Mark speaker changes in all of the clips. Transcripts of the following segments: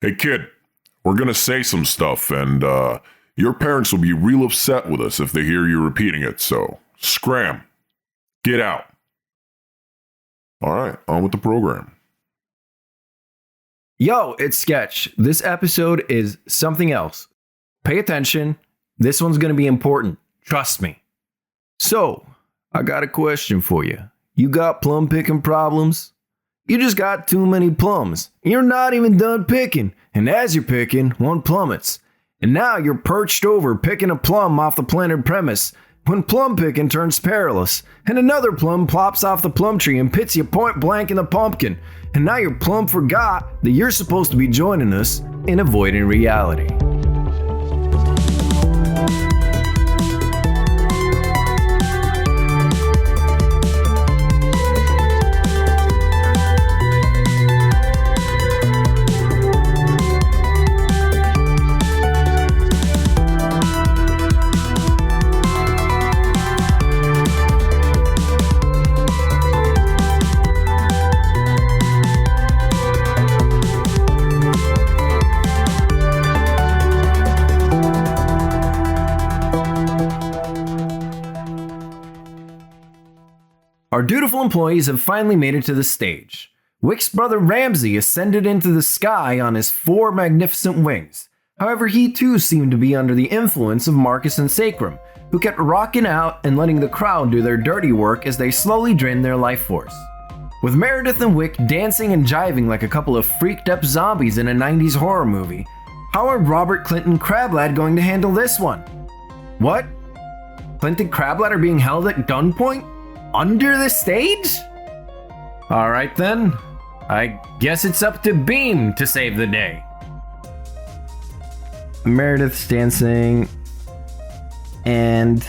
Speaker 1: Hey kid, we're gonna say some stuff and your parents will be real upset with us if they hear you repeating it, so scram. Get out. Alright, on with the program.
Speaker 2: Yo, it's Sketch. This episode is something else. Pay attention. This one's gonna be important. Trust me. So, I got a question for you. You got plum picking problems? You just got too many plums. You're not even done picking. And as you're picking, one plummets. And now you're perched over picking a plum off the planted premise when plum picking turns perilous. And another plum plops off the plum tree and pits you point blank in the pumpkin. And now your plum forgot that you're supposed to be joining us in avoiding reality. Our dutiful employees have finally made it to the stage. Wick's brother Ramsey ascended into the sky on his 4 magnificent wings. However, he too seemed to be under the influence of Marcus and Sacrum, who kept rocking out and letting the crowd do their dirty work as they slowly drained their life force. With Meredith and Wick dancing and jiving like a couple of freaked up zombies in a 90s horror movie, how are Robert, Clinton, Crablad going to handle this one? What? Clinton Crablad are being held at gunpoint? Under the stage? Alright then, I guess it's up to Beam to save the day. Meredith's dancing, and...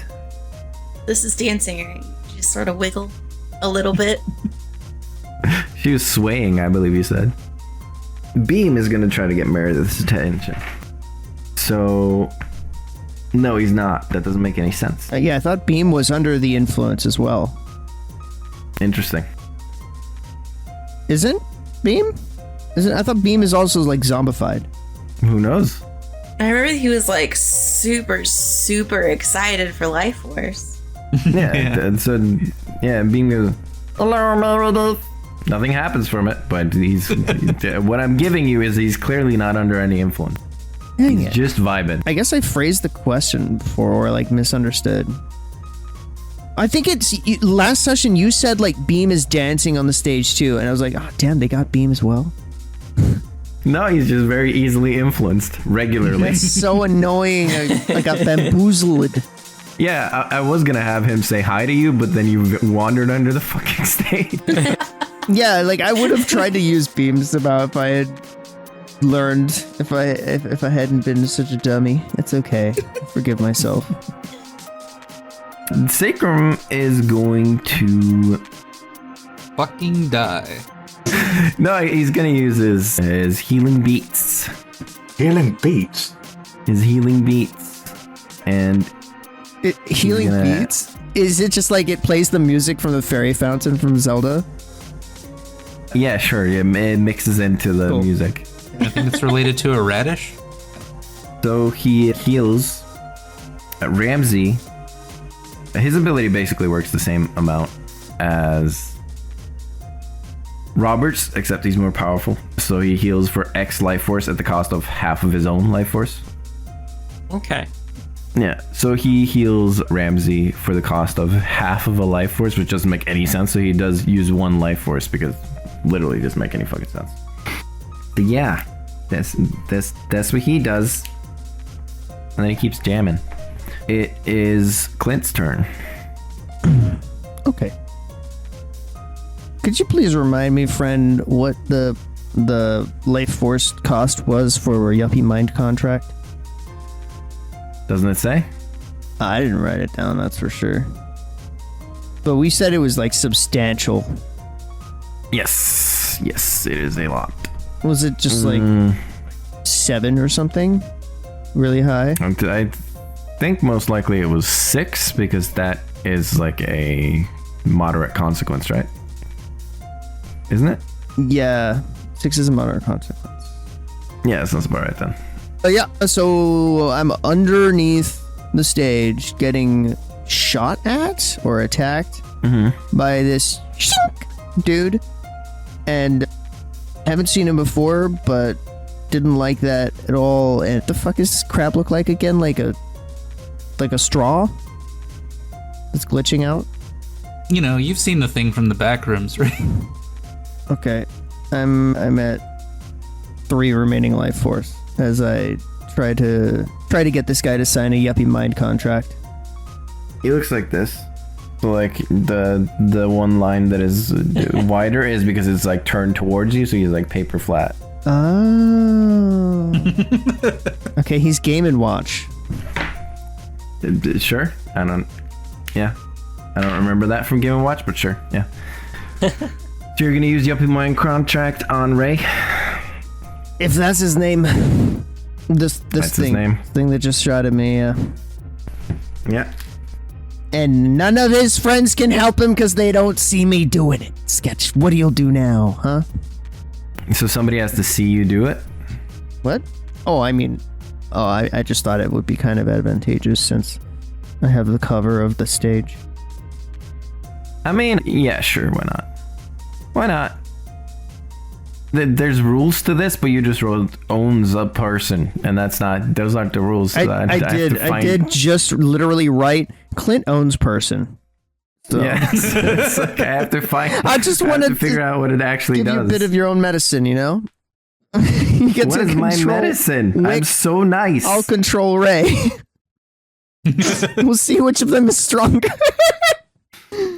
Speaker 3: This is dancing, right? Just sort of wiggle a little bit.
Speaker 2: She was swaying, I believe you said. Beam is gonna try to get Meredith's attention. So... No, he's not. That doesn't make any sense.
Speaker 4: Yeah, I thought Beam was under the influence as well.
Speaker 2: Interesting.
Speaker 4: Isn't Beam? I thought Beam is also like zombified.
Speaker 2: Who knows?
Speaker 3: I remember he was like super, super excited for Life Force.
Speaker 2: Yeah, and so Beam goes, "Hello, Meredith." Nothing happens from it, but he's what I'm giving you is he's clearly not under any influence. He's just vibing.
Speaker 4: I guess I phrased the question before or like misunderstood. I think it's last session you said like Beam is dancing on the stage too, and I was like, oh damn, they got Beam as well.
Speaker 2: No, he's just very easily influenced regularly.
Speaker 4: That's so annoying. I got bamboozled.
Speaker 2: Yeah, I was gonna have him say hi to you, but then you wandered under the fucking stage.
Speaker 4: Yeah, like I would have tried to use Beams about if I had learned, if I hadn't been such a dummy. It's okay. Forgive myself.
Speaker 2: Sacrum is going to
Speaker 5: fucking die.
Speaker 2: No, he's gonna use his healing beats.
Speaker 6: Healing beats?
Speaker 2: His healing beats. And
Speaker 4: healing beats? Is it just like it plays the music from the fairy fountain from Zelda?
Speaker 2: Yeah, sure. Yeah, it mixes into the music.
Speaker 5: I think it's related to a radish.
Speaker 2: So he heals Ramsey. His ability basically works the same amount as Robert's, except he's more powerful. So he heals for X life force at the cost of half of his own life force.
Speaker 5: Okay.
Speaker 2: Yeah, so he heals Ramsey for the cost of half of a life force, which doesn't make any sense. So he does use 1 life force because literally doesn't make any fucking sense. But yeah, that's what he does. And then he keeps jamming. It is Clint's turn.
Speaker 4: Okay. Could you please remind me, friend, what the life force cost was for a Yuppie Mind contract?
Speaker 2: Doesn't it say?
Speaker 4: I didn't write it down, that's for sure. But we said it was like substantial.
Speaker 2: Yes, it is a lot.
Speaker 4: Was it just like 7 or something? Really high?
Speaker 2: I think most likely it was 6 because that is like a moderate consequence, right? Isn't it?
Speaker 4: Yeah, 6 is a moderate consequence.
Speaker 2: Yeah, that sounds about right then.
Speaker 4: Yeah, so I'm underneath the stage getting shot at or attacked by this dude. And haven't seen him before, but didn't like that at all. And what the fuck does this crab look like again? Like a straw that's glitching out?
Speaker 5: You know, you've seen the thing from the back rooms, right?
Speaker 4: Okay. I'm at 3 remaining life force as I try to get this guy to sign a yuppie mind contract.
Speaker 2: He looks like this. So like the one line that is wider is because it's like turned towards you, so he's like paper flat.
Speaker 4: Oh. Okay, he's Game & Watch.
Speaker 2: Sure. I don't remember that from Game & Watch, but sure. Yeah. So you're gonna use Yuppie Mind contract on Ray?
Speaker 4: If that's his name. This
Speaker 2: That's
Speaker 4: thing.
Speaker 2: his name.
Speaker 4: Thing that just shot at me, yeah.
Speaker 2: Yeah.
Speaker 4: And none of his friends can help him because they don't see me doing it. Sketch, what do you do now, huh?
Speaker 2: So somebody has to see you do it?
Speaker 4: What? Oh, I mean... Oh, I just thought it would be kind of advantageous since I have the cover of the stage.
Speaker 2: I mean, yeah, sure, why not? Why not? There's rules to this, but you just wrote owns a person, and those aren't the rules. So
Speaker 4: I did just literally write Clint owns person. So.
Speaker 2: Yeah, it's like I have to find.
Speaker 4: I just wanted
Speaker 2: to figure out what it actually
Speaker 4: give
Speaker 2: does.
Speaker 4: you a bit of your own medicine, you know. You get
Speaker 2: what
Speaker 4: to
Speaker 2: is my medicine?
Speaker 4: Wick.
Speaker 2: I'm so nice.
Speaker 4: I'll control Ray. We'll see which of them is stronger.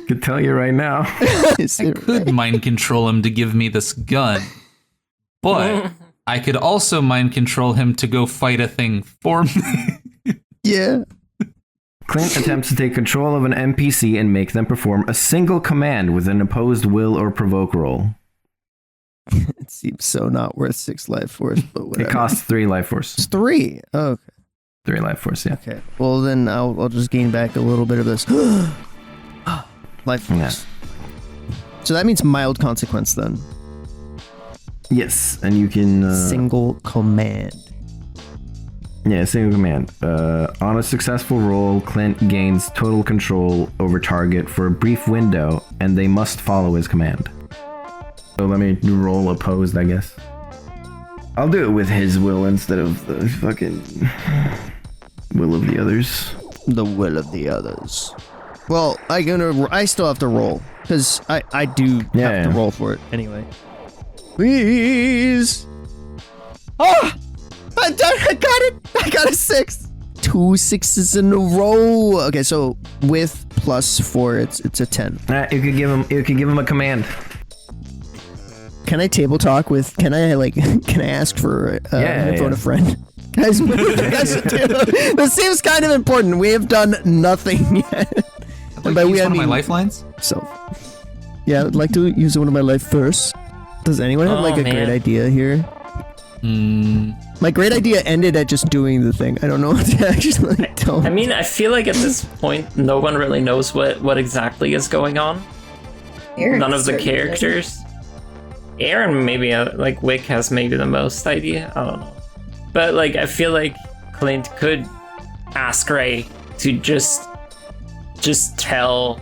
Speaker 2: Could tell you right now.
Speaker 5: I could mind control him to give me this gun, but I could also mind control him to go fight a thing for me.
Speaker 4: Yeah.
Speaker 2: Clint attempts to take control of an NPC and make them perform a single command with an opposed will or provoke roll.
Speaker 4: It seems so not worth 6 life force, but whatever.
Speaker 2: It costs 3 life force.
Speaker 4: It's 3. Oh, okay.
Speaker 2: 3 life force, yeah.
Speaker 4: Okay. Well, then I'll just gain back a little bit of this life force.
Speaker 2: Yeah.
Speaker 4: So that means mild consequence then.
Speaker 2: Yes, and you can...
Speaker 4: Single command.
Speaker 2: Yeah, single command. On a successful roll, Clint gains total control over target for a brief window, and they must follow his command. So let me roll opposed, I guess. I'll do it with his will instead of the fucking will of the others.
Speaker 4: The will of the others. Well, I still have to roll because I do have to roll for it anyway. Please. Oh, I got it. I got a 6. 2 6s in a row. Okay, so with +4, it's a 10.
Speaker 2: You could give him a command.
Speaker 4: Can I table talk with? Can I ask for phone a friend? Guys, this seems kind of important. We have done nothing yet.
Speaker 5: I'd like to use one of my lifelines.
Speaker 4: So, yeah, I'd like to use one of my life first. Does anyone have a great idea here? My great idea ended at just doing the thing. I don't know what to actually tell.
Speaker 7: I mean, I feel like at this point, no one really knows what exactly is going on. None of the characters. Aaron maybe Wick has maybe the most idea. I don't know, but I feel like Clint could ask Ray to just tell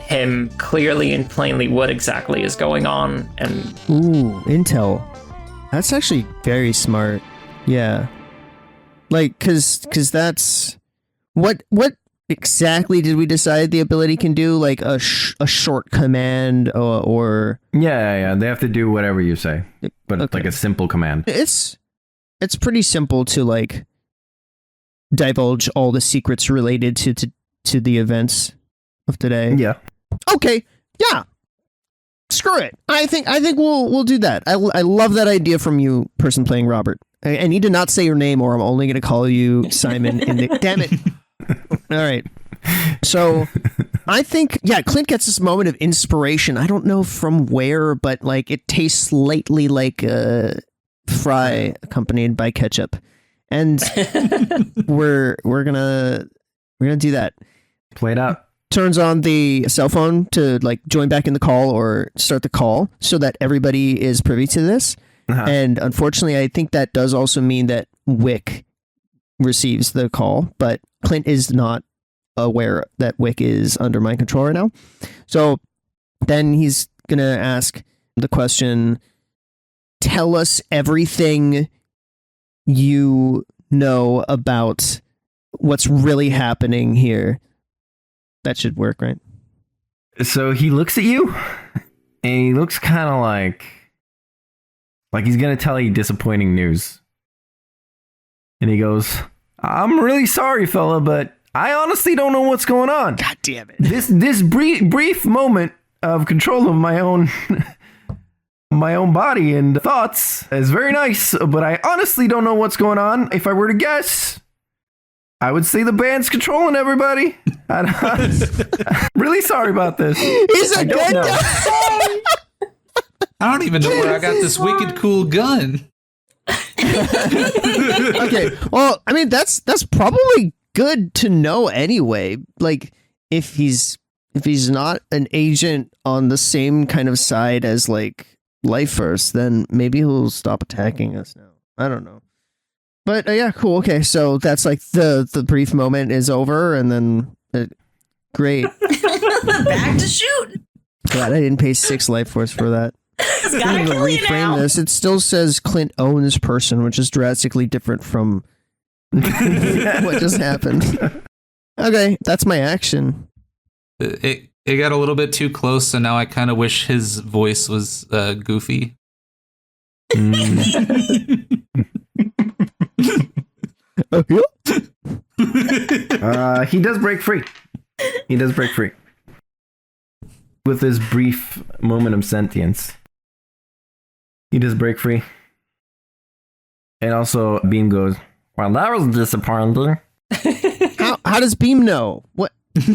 Speaker 7: him clearly and plainly what exactly is going on. And
Speaker 4: ooh, intel. That's actually very smart. Yeah, cause that's what exactly did we decide the ability can do? Like a short command or...
Speaker 2: Yeah. They have to do whatever you say, but it's like a simple command.
Speaker 4: It's pretty simple to divulge all the secrets related to the events of today.
Speaker 2: Yeah.
Speaker 4: Okay. Yeah. Screw it. I think we'll do that. I love that idea from you, person playing Robert. I need to not say your name, or I'm only going to call you Simon. Damn it. All right. So I think, Clint gets this moment of inspiration. I don't know from where, but it tastes slightly like fry accompanied by ketchup. And we're gonna do that.
Speaker 2: Play it out.
Speaker 4: Turns on the cell phone to join back in the call or start the call so that everybody is privy to this. And unfortunately, I think that does also mean that Wick receives the call, but Clint is not aware that Wick is under mind control right now. So then he's going to ask the question, tell us everything you know about what's really happening here. That should work, right?
Speaker 2: So he looks at you, and he looks kind of like he's going to tell you disappointing news. And he goes, I'm really sorry, fella, but I honestly don't know what's going on.
Speaker 4: God damn it.
Speaker 2: This brief moment of control of my own body and thoughts is very nice, but I honestly don't know what's going on. If I were to guess, I would say the band's controlling everybody. I'm really sorry about this.
Speaker 4: He's a good guy.
Speaker 5: I don't even know where I got this wicked cool gun.
Speaker 4: Okay, well, I mean that's probably good to know anyway. Like if he's not an agent on the same kind of side as like Lifers, then maybe he'll stop attacking us now. I don't know. But yeah, cool. Okay, so that's like the brief moment is over, and then great.
Speaker 3: Back to shoot.
Speaker 4: Glad I didn't pay 6 life force for that.
Speaker 3: It's
Speaker 4: I'm
Speaker 3: gotta
Speaker 4: gonna
Speaker 3: kill you now.
Speaker 4: reframe this. It still says Clint owns person, which is drastically different from what just happened. Okay, that's my action.
Speaker 5: It got a little bit too close, so now I kind of wish his voice was goofy.
Speaker 2: He does break free. With this brief moment of sentience. He does break free. And also, Beam goes, well, that was disappointing.
Speaker 4: How does Beam know? What?
Speaker 2: You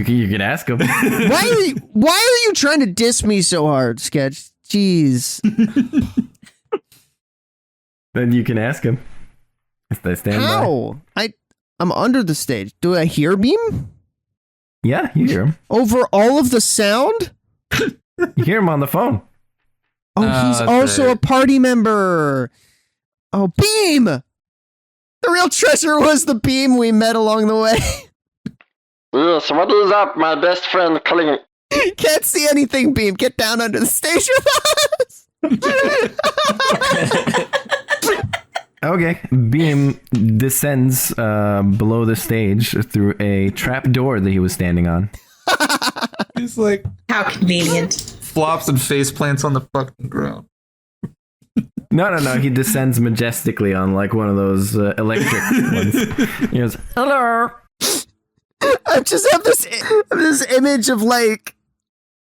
Speaker 2: can ask him.
Speaker 4: Why are you trying to diss me so hard, Sketch? Jeez.
Speaker 2: Then you can ask him. If they stand
Speaker 4: How? I'm under the stage. Do I hear Beam?
Speaker 2: Yeah, you hear him.
Speaker 4: Over all of the sound?
Speaker 2: You hear him on the phone.
Speaker 4: Oh, he's
Speaker 5: that's
Speaker 4: also
Speaker 5: right.
Speaker 4: a party member. Oh, Beam! The real treasure was the Beam we met along the way.
Speaker 8: Yes, what is up, my best friend Clint?
Speaker 4: Can't see anything, Beam. Get down under the stage with us.
Speaker 2: Okay. Beam descends below the stage through a trap door that he was standing on.
Speaker 5: He's like
Speaker 3: How convenient.
Speaker 5: flops and face plants on the fucking ground.
Speaker 2: No. He descends majestically on like one of those electric ones. He goes, hello.
Speaker 4: I just have this image of like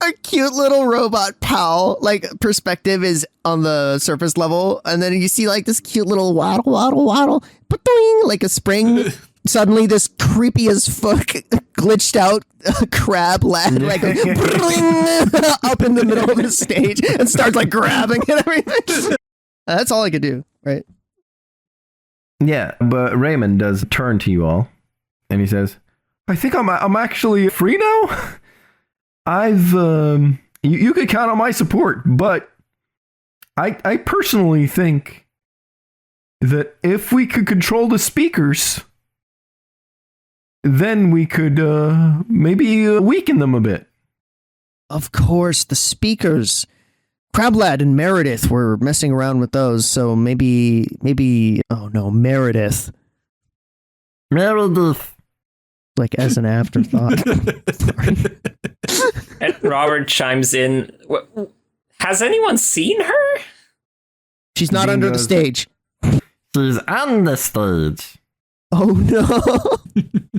Speaker 4: a cute little robot pal. Like perspective is on the surface level, and then you see like this cute little waddle, ba-doing, like a spring. Suddenly, this creepy as fuck glitched out crab lad like up in the middle of the stage and starts like grabbing and everything. That's all I could do, right?
Speaker 2: Yeah, but Raymond does turn to you all, and he says, I think I'm actually free now. I've you could count on my support, but I personally think that if we could control the speakers, then we could maybe weaken them a bit.
Speaker 4: Of course, the speakers. Crablad and Meredith were messing around with those, so maybe. Oh no, Meredith. Like as an afterthought. Sorry.
Speaker 7: And Robert chimes in. Has anyone seen her?
Speaker 4: She's not under the stage.
Speaker 2: She's on the stage.
Speaker 4: Oh no!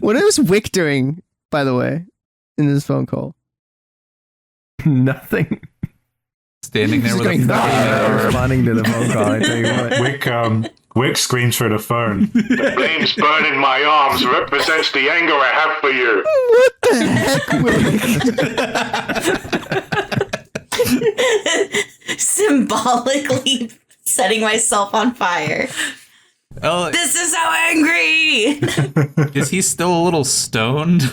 Speaker 4: What is Wick doing, by the way, in this phone call?
Speaker 2: Nothing.
Speaker 5: Standing there
Speaker 2: He's
Speaker 5: with a
Speaker 2: not
Speaker 5: fucking
Speaker 2: responding to the phone call. I tell you what.
Speaker 6: Wick screams for the phone.
Speaker 1: The flames burning my arms represents the anger I have for you.
Speaker 4: What the heck, Wick?
Speaker 3: Symbolically setting myself on fire.
Speaker 5: Oh,
Speaker 3: This is so angry.
Speaker 5: is he still a little stoned?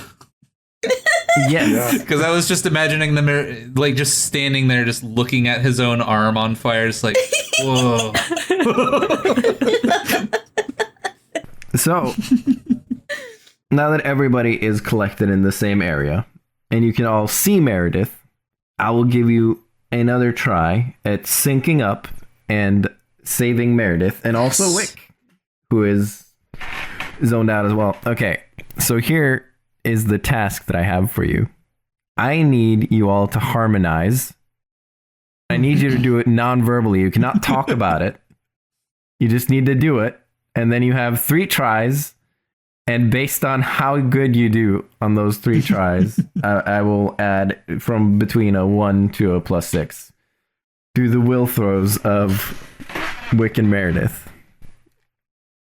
Speaker 2: Yes.
Speaker 5: Because I was just imagining them like just standing there, just looking at his own arm on fire, just like, whoa.
Speaker 2: So, now that everybody is collected in the same area, and you can all see Meredith, I will give you another try at syncing up and saving Meredith, and also Wick, who is zoned out as well. Okay, so here is the task that I have for you. I need you all to harmonize. I need you to do it non-verbally. You cannot talk about it. You just need to do it. And then you have 3 tries. And based on how good you do on those 3 tries, I will add from between a 1 to a +6 through the will throws of Wick and Meredith.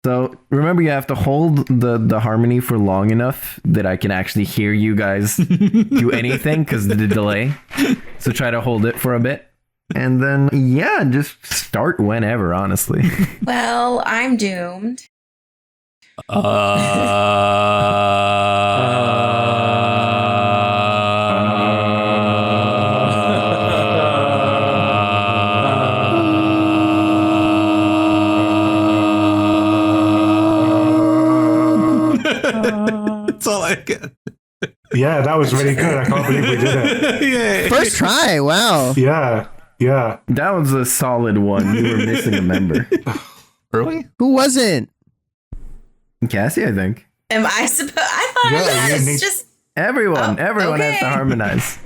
Speaker 2: So remember, you have to hold the harmony for long enough that I can actually hear you guys do anything because of the delay. So try to hold it for a bit. And then, yeah, just start whenever, honestly.
Speaker 3: Well, I'm doomed.
Speaker 5: That's all I get.
Speaker 6: Yeah, that was really good. I can't believe we did it.
Speaker 5: Yay.
Speaker 4: First try. Wow.
Speaker 6: Yeah.
Speaker 2: That was a solid one. You were missing a member.
Speaker 5: Really?
Speaker 4: Who wasn't?
Speaker 2: Cassie, I think.
Speaker 3: Am I supposed? I thought
Speaker 6: Yeah,
Speaker 3: it
Speaker 6: you need-
Speaker 3: was just
Speaker 2: Everyone has
Speaker 3: okay.
Speaker 2: to harmonize.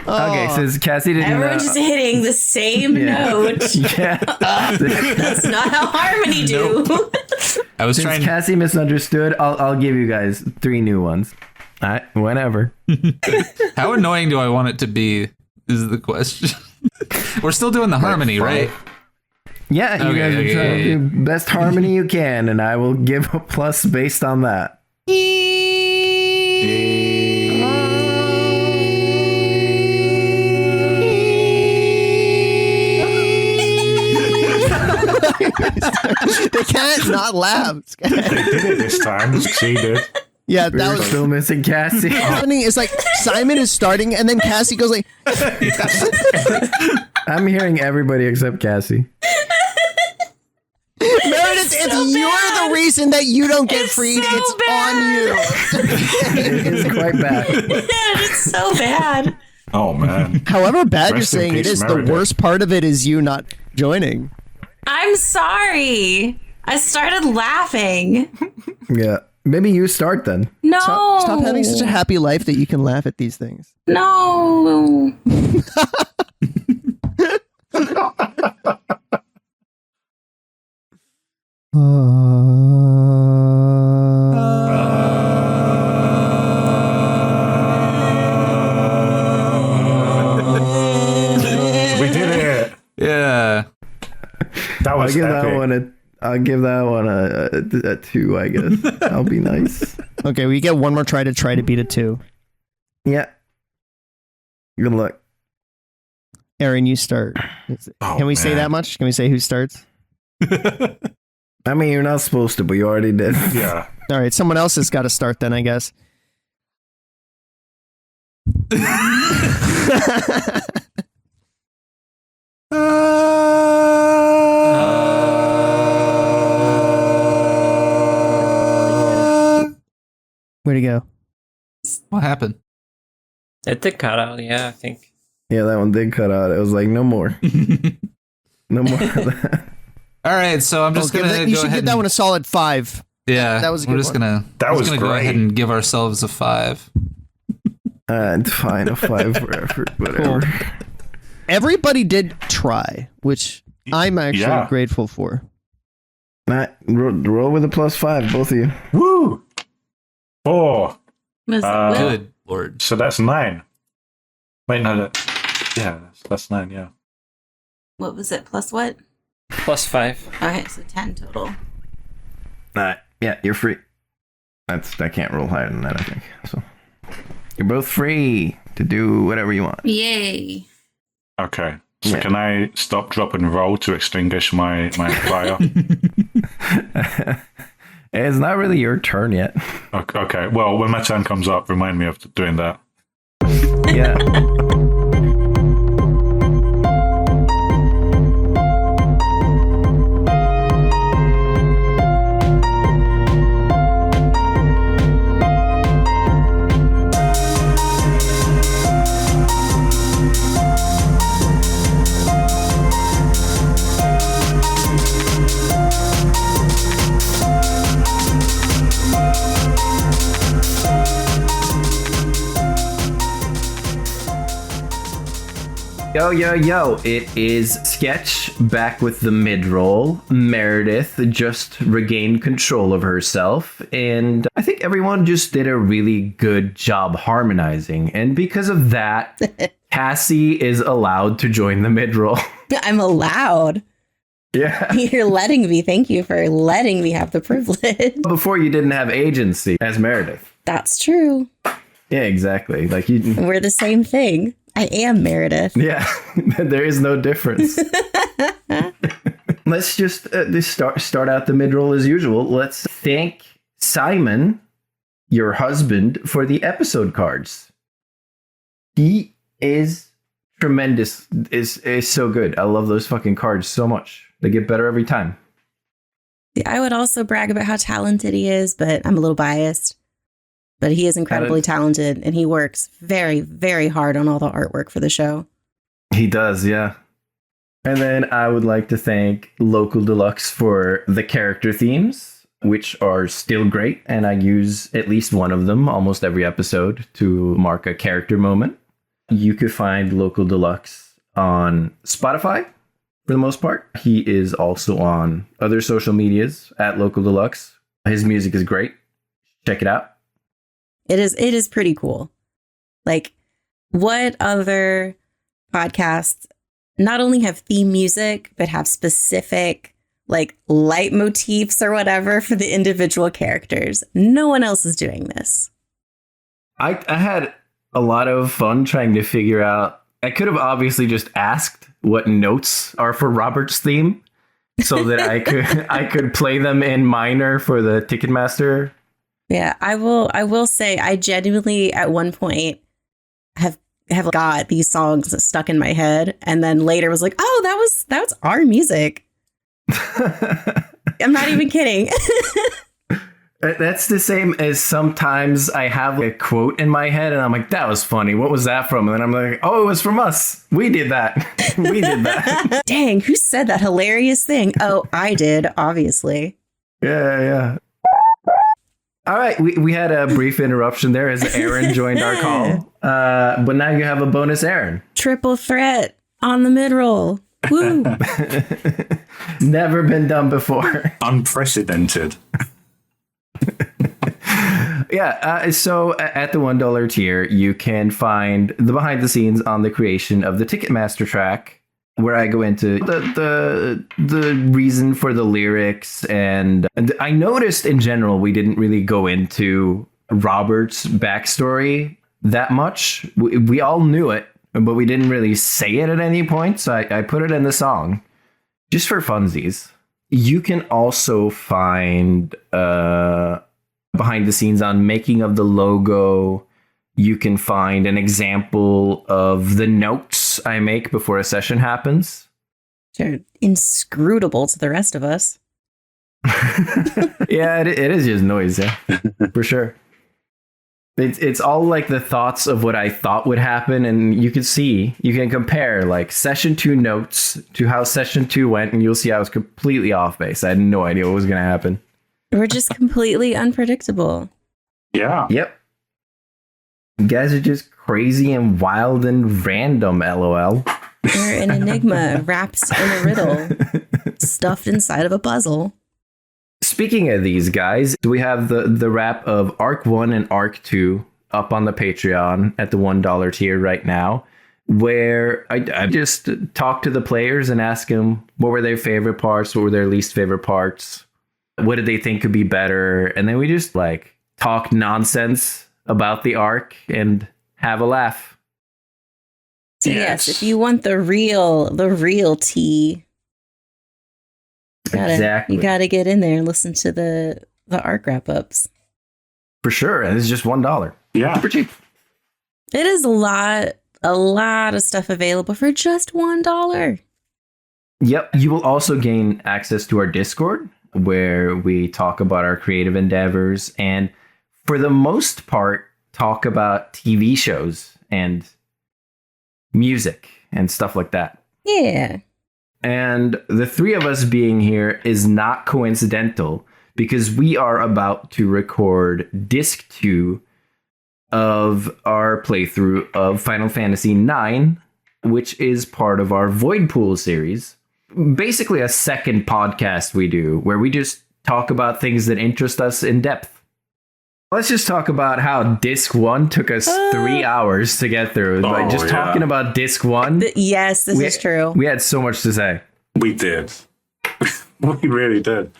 Speaker 4: Oh.
Speaker 2: Okay, so Cassie didn't.
Speaker 3: everyone just hitting the same
Speaker 2: Yeah.
Speaker 3: note.
Speaker 2: Yeah.
Speaker 3: That's not how harmony do.
Speaker 5: I was
Speaker 2: Since
Speaker 5: trying.
Speaker 2: Cassie misunderstood, I'll give you guys 3 new ones. All right, whenever.
Speaker 5: How annoying do I want it to be? Is the question. We're still doing the harmony, right?
Speaker 2: Yeah, you guys are trying to do best harmony you can, and I will give a plus based on that.
Speaker 4: They can't not laugh.
Speaker 6: They did it this time. She did.
Speaker 4: Yeah,
Speaker 2: We're
Speaker 4: that was
Speaker 2: still missing Cassie.
Speaker 4: happening. It's like Simon is starting, and then Cassie goes like,
Speaker 2: I'm hearing everybody except Cassie.
Speaker 4: Meredith, if
Speaker 3: so
Speaker 4: you're
Speaker 3: bad.
Speaker 4: the reason that you don't get
Speaker 3: It's
Speaker 4: freed,
Speaker 3: so
Speaker 4: it's
Speaker 3: bad.
Speaker 4: on you.
Speaker 2: It is quite bad.
Speaker 3: It's so bad.
Speaker 6: Oh, man.
Speaker 4: However bad you're
Speaker 6: Rest in
Speaker 4: saying it
Speaker 6: peace,
Speaker 4: is,
Speaker 6: Meredith.
Speaker 4: the worst part of it is you not joining.
Speaker 3: I'm sorry. I started laughing.
Speaker 2: Yeah. Maybe you start then.
Speaker 3: No.
Speaker 4: Stop having such a happy life that you can laugh at these things.
Speaker 3: No.
Speaker 6: We did it.
Speaker 5: Yeah.
Speaker 6: That
Speaker 2: I'll
Speaker 6: was
Speaker 2: give
Speaker 6: epic.
Speaker 2: that one a 2, I guess. That'll be nice.
Speaker 4: Okay, we get one more try to beat it too.
Speaker 2: Yeah. Good luck.
Speaker 4: Aaron, you start.
Speaker 6: Oh,
Speaker 4: Can we say
Speaker 6: man.
Speaker 4: that much? Can we say who starts?
Speaker 2: I mean, you're not supposed to, but you already did.
Speaker 6: Yeah.
Speaker 4: All right, someone else has got to start then, I guess. Where'd he go?
Speaker 5: What happened?
Speaker 7: It did cut out, yeah, I think.
Speaker 2: Yeah, that one did cut out. It was like, no more. No more of that.
Speaker 5: All right, so I'm just
Speaker 4: Give
Speaker 5: gonna
Speaker 4: that- you
Speaker 5: go
Speaker 4: should
Speaker 5: ahead.
Speaker 4: give that one a solid 5.
Speaker 5: Yeah,
Speaker 4: that was a
Speaker 5: we're
Speaker 4: good
Speaker 5: just
Speaker 4: one.
Speaker 5: gonna.
Speaker 6: That
Speaker 5: we're
Speaker 6: was
Speaker 5: just gonna go
Speaker 6: great.
Speaker 5: ahead and give ourselves a 5.
Speaker 2: Fine, a 5 for effort, whatever.
Speaker 4: Cool. Everybody did try, which I'm actually
Speaker 6: Yeah.
Speaker 4: grateful for.
Speaker 2: Matt, roll with a +5, both of you.
Speaker 6: Woo! 4.
Speaker 3: Was
Speaker 6: Uh,
Speaker 5: Good lord.
Speaker 6: So that's 9. Wait, no. Yeah, that's 9, yeah.
Speaker 3: what was it? Plus what?
Speaker 7: +5.
Speaker 3: Okay, so 10 total.
Speaker 2: Yeah, you're free. I can't roll higher than that, I think. So you're both free to do whatever you want.
Speaker 3: Yay.
Speaker 6: Okay. So
Speaker 2: Yeah.
Speaker 6: can I stop, drop, and roll to extinguish my fire?
Speaker 2: It's not really your turn yet.
Speaker 6: Okay. Well, when my turn comes up, remind me of doing that.
Speaker 2: Yeah. Yo, it is Sketch back with the mid-roll. Meredith just regained control of herself, and I think everyone just did a really good job harmonizing. And because of that, Cassie is allowed to join the mid-roll.
Speaker 3: I'm allowed.
Speaker 2: Yeah.
Speaker 3: You're letting me. Thank you for letting me have the privilege.
Speaker 2: Before you didn't have agency as Meredith.
Speaker 3: That's true.
Speaker 2: Yeah, exactly. Like you.
Speaker 3: We're the same thing. I am Meredith.
Speaker 2: Yeah, there is no difference. Let's just start out the mid-roll as usual. Let's thank Simon, your husband, for the episode cards. He is tremendous. Is so good. I love those fucking cards so much. They get better every time.
Speaker 3: I would also brag about how talented he is, but I'm a little biased. But he is incredibly talented, and he works very, very hard on all the artwork for the show.
Speaker 2: He does, yeah. And then I would like to thank LocalDeluxe for the character themes, which are still great, and I use at least one of them almost every episode to mark a character moment. You could find LocalDeluxe on Spotify, for the most part. He is also on other social medias at LocalDeluxe. His music is great. Check it out.
Speaker 3: It is pretty cool. Like, what other podcasts not only have theme music, but have specific, like, leitmotifs or whatever for the individual characters? No one else is doing this.
Speaker 2: I had a lot of fun trying to figure out. I could have obviously just asked what notes are for Robert's theme so that I could play them in minor for the Ticketmaster.
Speaker 3: Yeah, I will say I genuinely at one point have got these songs stuck in my head, and then later was like, oh, that was our music. I'm not even kidding.
Speaker 2: That's the same as sometimes I have a quote in my head and I'm like, that was funny. What was that from? And then I'm like, oh, it was from us. We did that. We did that.
Speaker 3: Dang, who said that hilarious thing? Oh, I did, obviously.
Speaker 2: Yeah. All right, we had a brief interruption there as Aaron joined our call. But now you have a bonus Aaron.
Speaker 3: Triple threat on the mid-roll. Woo!
Speaker 2: Never been done before.
Speaker 6: Unprecedented.
Speaker 2: Yeah, so at the $1 tier, you can find the behind the scenes on the creation of the Ticketmaster track, where I go into the reason for the lyrics. And I noticed in general, we didn't really go into Robert's backstory that much. We all knew it, but we didn't really say it at any point. So I put it in the song just for funsies. You can also find behind the scenes on making of the logo. You can find an example of the notes I make before a session happens.
Speaker 3: They're inscrutable to the rest of us.
Speaker 2: Yeah, it is just noise, yeah, for sure. It's all like the thoughts of what I thought would happen, and you can compare like session 2 notes to how session 2 went, and you'll see I was completely off base. I had no idea what was going to happen.
Speaker 3: We're just completely unpredictable.
Speaker 6: Yeah.
Speaker 2: Yep. You guys are just crazy and wild and random, LOL.
Speaker 3: We're an enigma wrapped in a riddle, stuffed inside of a puzzle.
Speaker 2: Speaking of these guys, we have the wrap of Arc 1 and Arc 2 up on the Patreon at the $1 tier right now, where I just talk to the players and ask them what were their favorite parts, what were their least favorite parts, what did they think could be better, and then we just like talk nonsense about the arc and have a laugh.
Speaker 3: So yes, if you want the real tea,
Speaker 2: Exactly.
Speaker 3: you gotta get in there and listen to the the arc wrap-ups.
Speaker 2: For sure. And it's just $1.
Speaker 6: Yeah.
Speaker 2: Super cheap.
Speaker 3: It is a lot of stuff available for just $1.
Speaker 2: Yep. You will also gain access to our Discord, where we talk about our creative endeavors and, for the most part, talk about TV shows and music and stuff like that.
Speaker 3: Yeah.
Speaker 2: And the three of us being here is not coincidental, because we are about to record Disc 2 of our playthrough of Final Fantasy IX, which is part of our Void Pool series. Basically a second podcast we do, where we just talk about things that interest us in depth. Let's just talk about how Disc 1 took us 3 hours to get through. Like, just talking about Disc 1.
Speaker 3: Yes, this is true.
Speaker 2: We had so much to say.
Speaker 6: We did. We really did.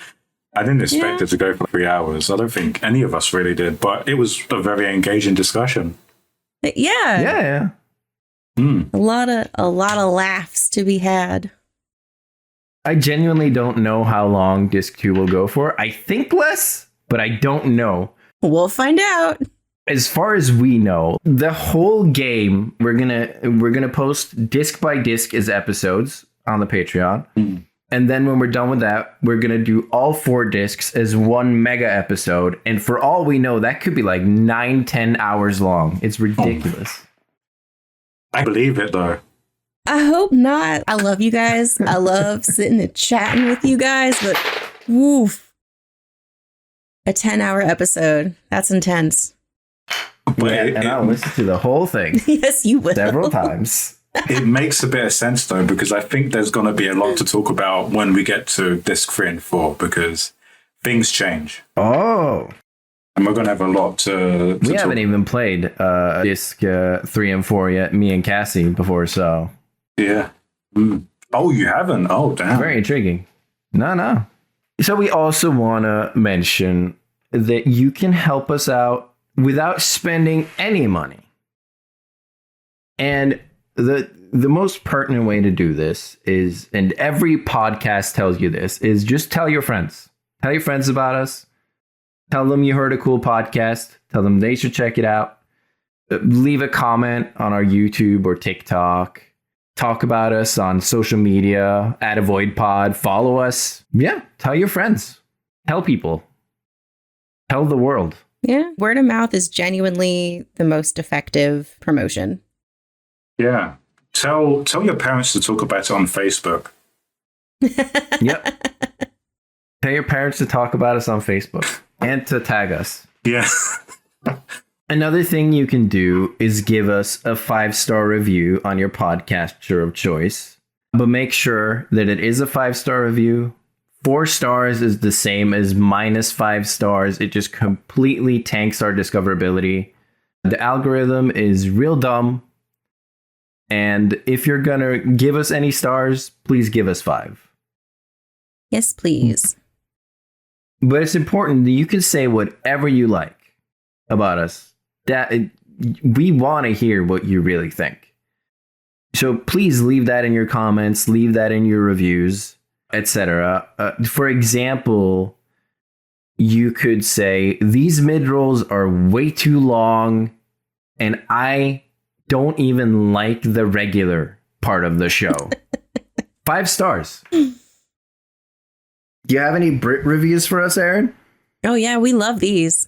Speaker 6: I didn't expect it to go for 3 hours. I don't think any of us really did, but it was a very engaging discussion.
Speaker 3: Yeah.
Speaker 2: Yeah.
Speaker 3: A lot of laughs to be had.
Speaker 2: I genuinely don't know how long Disc 2 will go for. I think less, but I don't know.
Speaker 3: We'll find out.
Speaker 2: As far as we know, the whole game, we're gonna post disc by disc as episodes on the Patreon. And then when we're done with that, we're going to do all 4 discs as one mega episode. And for all we know, that could be like 9-10 hours long. It's ridiculous.
Speaker 6: I believe it, though.
Speaker 3: I hope not. I love you guys. I love sitting and chatting with you guys, but woof. A 10-hour episode. That's intense.
Speaker 6: But
Speaker 2: And I'll listen to the whole thing
Speaker 3: Yes, you will.
Speaker 2: several times.
Speaker 6: it makes a bit of sense, though, because I think there's going to be a lot to talk about when we get to disc 3 and 4, because things change.
Speaker 2: Oh.
Speaker 6: And we're going to have a lot to
Speaker 2: We haven't even played disc 3 and 4 yet, me and Cassie, before, so.
Speaker 6: Yeah. Oh, you haven't? Oh, damn.
Speaker 2: Very intriguing. No. So we also want to mention that you can help us out without spending any money. And the most pertinent way to do this is, and every podcast tells you this, is just tell your friends. Tell your friends about us. Tell them you heard a cool podcast. Tell them they should check it out. Leave a comment on our YouTube or TikTok. Talk about us on social media, @AvoidPod. Follow us. Yeah, tell your friends. Tell people. Tell the world.
Speaker 3: Yeah. Word of mouth is genuinely the most effective promotion.
Speaker 6: Yeah. Tell your parents to talk about it on Facebook.
Speaker 2: Yep. Tell your parents to talk about us on Facebook and to tag us.
Speaker 6: Yeah.
Speaker 2: Another thing you can do is give us a 5-star review on your podcatcher of choice, but make sure that it is a 5-star review. 4 stars is the same as -5 stars. It just completely tanks our discoverability. The algorithm is real dumb. And if you're going to give us any stars, please give us 5.
Speaker 3: Yes, please.
Speaker 2: But it's important that you can say whatever you like about us. We want to hear what you really think. So please leave that in your comments, leave that in your reviews, etc. For example, you could say, these mid-rolls are way too long, and I don't even like the regular part of the show. 5 stars. Do you have any Brit reviews for us, Aaron?
Speaker 3: Oh, yeah, we love these.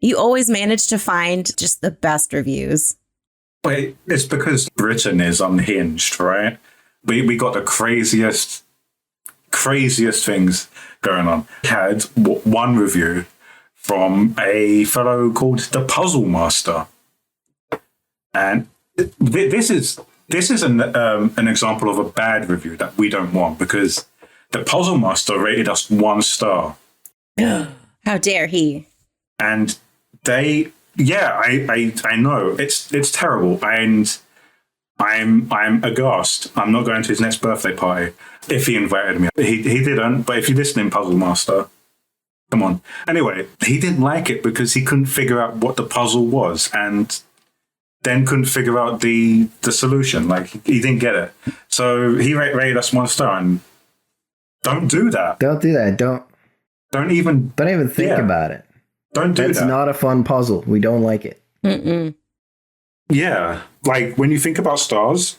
Speaker 3: You always manage to find just the best reviews.
Speaker 6: Wait, it's because Britain is unhinged, right? We got the craziest things going on. We had one review from a fellow called the Puzzle Master. And this is an example of a bad review that we don't want, because the Puzzle Master rated us 1 star.
Speaker 3: How dare he?
Speaker 6: And I know it's terrible, and I'm aghast. I'm not going to his next birthday party if he invited me. He didn't, but if you're listening, Puzzle Master, come on. Anyway, he didn't like it because he couldn't figure out what the puzzle was, and then couldn't figure out the solution. Like, he didn't get it. So he rated us 1 star, and don't do that.
Speaker 2: Don't do that.
Speaker 6: Don't even
Speaker 2: think about it.
Speaker 6: Don't do
Speaker 2: That's
Speaker 6: that.
Speaker 2: not a fun puzzle. We don't like it.
Speaker 3: Mm-mm.
Speaker 6: Yeah, like when you think about stars,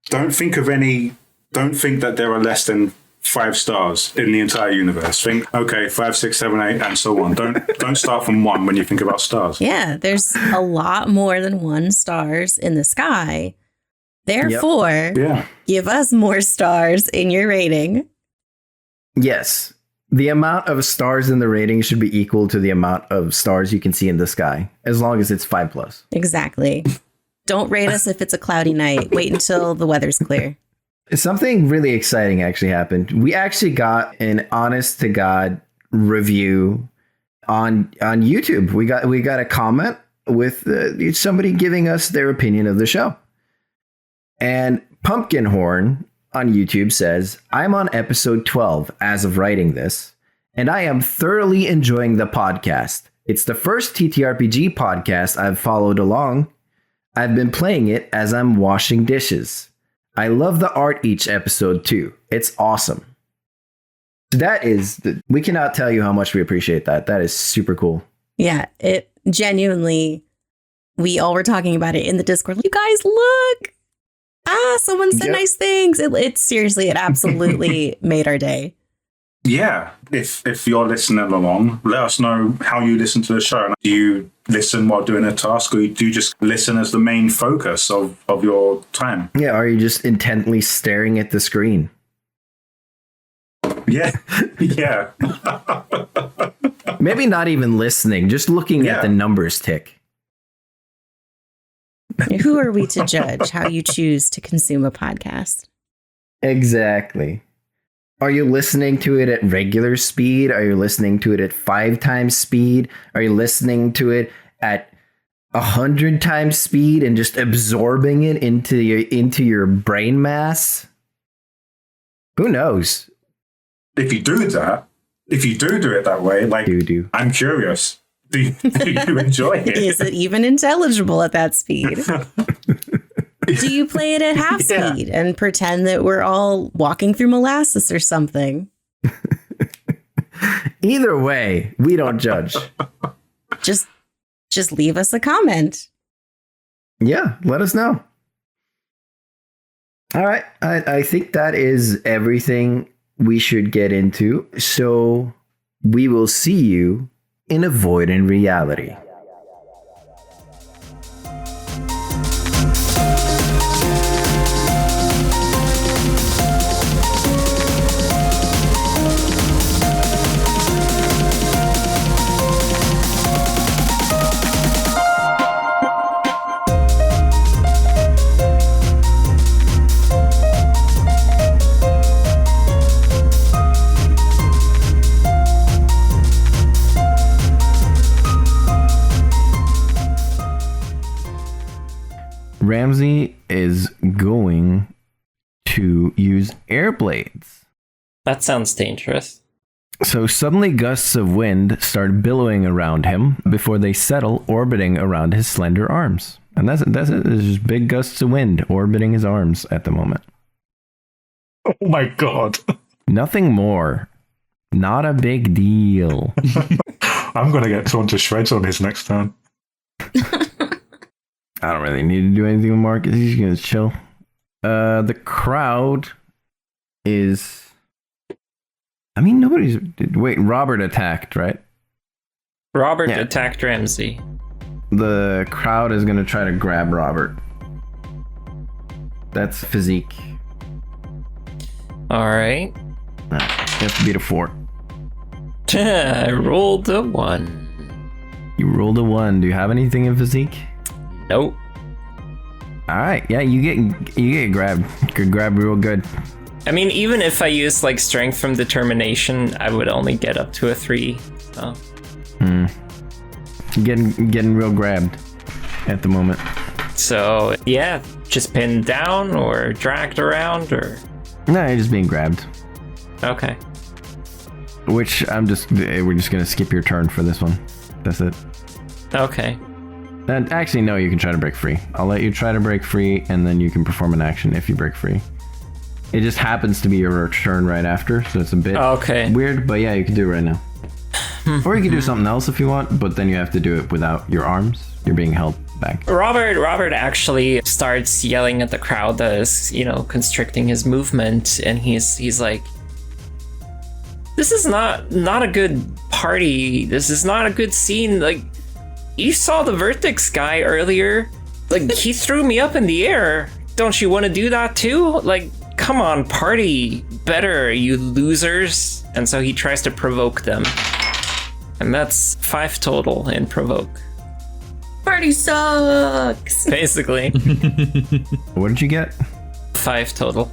Speaker 6: don't think that there are less than 5 stars in the entire universe. Think, okay, 5, 6, 7, 8, and so on. Don't start from 1 when you think about stars.
Speaker 3: Yeah, there's a lot more than 1 stars in the sky. Therefore, give us more stars in your rating.
Speaker 2: Yes. The amount of stars in the rating should be equal to the amount of stars you can see in the sky, as long as it's 5+.
Speaker 3: Exactly. Don't rate us if it's a cloudy night. Wait until the weather's clear.
Speaker 2: Something really exciting actually happened. We actually got an honest to God review on YouTube. We got a comment with somebody giving us their opinion of the show. And Pumpkinhorn on YouTube says, I'm on episode 12 as of writing this, and I am thoroughly enjoying the podcast. It's the first TTRPG podcast I've followed along. I've been playing it as I'm washing dishes. I love the art each episode too. It's awesome. We cannot tell you how much we appreciate that. That is super cool.
Speaker 3: Yeah, it genuinely, we all were talking about it in the Discord. You guys, look. Someone said nice things. It seriously, it absolutely made our day.
Speaker 6: Yeah. If you're listening along, let us know how you listen to the show. Do you listen while doing a task, or do you just listen as the main focus of your time?
Speaker 2: Yeah, are you just intently staring at the screen?
Speaker 6: Yeah. Yeah.
Speaker 2: Maybe not even listening, just looking at the numbers tick.
Speaker 3: Who are we to judge how you choose to consume a podcast?
Speaker 2: Exactly. Are you listening to it at regular speed? Are you listening to it at 5 times speed? Are you listening to it at 100 times speed and just absorbing it into your brain mass? Who knows?
Speaker 6: If you do it that way, like, I'm curious. Do you enjoy it?
Speaker 3: Is it even intelligible at that speed? Do you play it at half speed and pretend that we're all walking through molasses or something?
Speaker 2: Either way, we don't judge.
Speaker 3: Just leave us a comment.
Speaker 2: Yeah, let us know. All right, I think that is everything we should get into. So we will see you in Avoiding Reality. Ramsey is going to use air blades.
Speaker 7: That sounds dangerous.
Speaker 2: So suddenly gusts of wind start billowing around him before they settle, orbiting around his slender arms. And that's it. There's just big gusts of wind orbiting his arms at the moment.
Speaker 6: Oh my God.
Speaker 2: Nothing more. Not a big deal.
Speaker 6: I'm going to get torn to shreds on his next turn.
Speaker 2: I don't really need to do anything with Marcus. He's going to chill. The crowd is... I mean, nobody's... Wait, Robert attacked, right?
Speaker 7: Robert attacked Ramsey.
Speaker 2: The crowd is going to try to grab Robert. That's physique.
Speaker 7: Alright.
Speaker 2: You have to beat a 4.
Speaker 7: I rolled a 1.
Speaker 2: You rolled a 1. Do you have anything in physique?
Speaker 7: Nope.
Speaker 2: All right, yeah, you get grabbed. Could grab real good.
Speaker 7: I mean, even if I use like strength from determination, I would only get up to a 3. So.
Speaker 2: Getting real grabbed at the moment.
Speaker 7: So yeah, just pinned down or dragged around or.
Speaker 2: No, you're just being grabbed.
Speaker 7: Okay.
Speaker 2: Which we're just gonna skip your turn for this one. That's it.
Speaker 7: Okay.
Speaker 2: And actually, no, you can try to break free. I'll let you try to break free, and then you can perform an action if you break free. It just happens to be your turn right after, so it's a bit weird, but yeah, you can do it right now. Or you can do something else if you want, but then you have to do it without your arms. You're being held back.
Speaker 7: Robert actually starts yelling at the crowd that is, constricting his movement, and he's like, this is not a good party. This is not a good scene. Like, you saw the Vertex guy earlier. Like, he threw me up in the air. Don't you want to do that too? Like, come on, party better, you losers. And so he tries to provoke them. And that's 5 total in provoke.
Speaker 3: Party sucks!
Speaker 7: Basically.
Speaker 2: What did you get? 5
Speaker 7: total.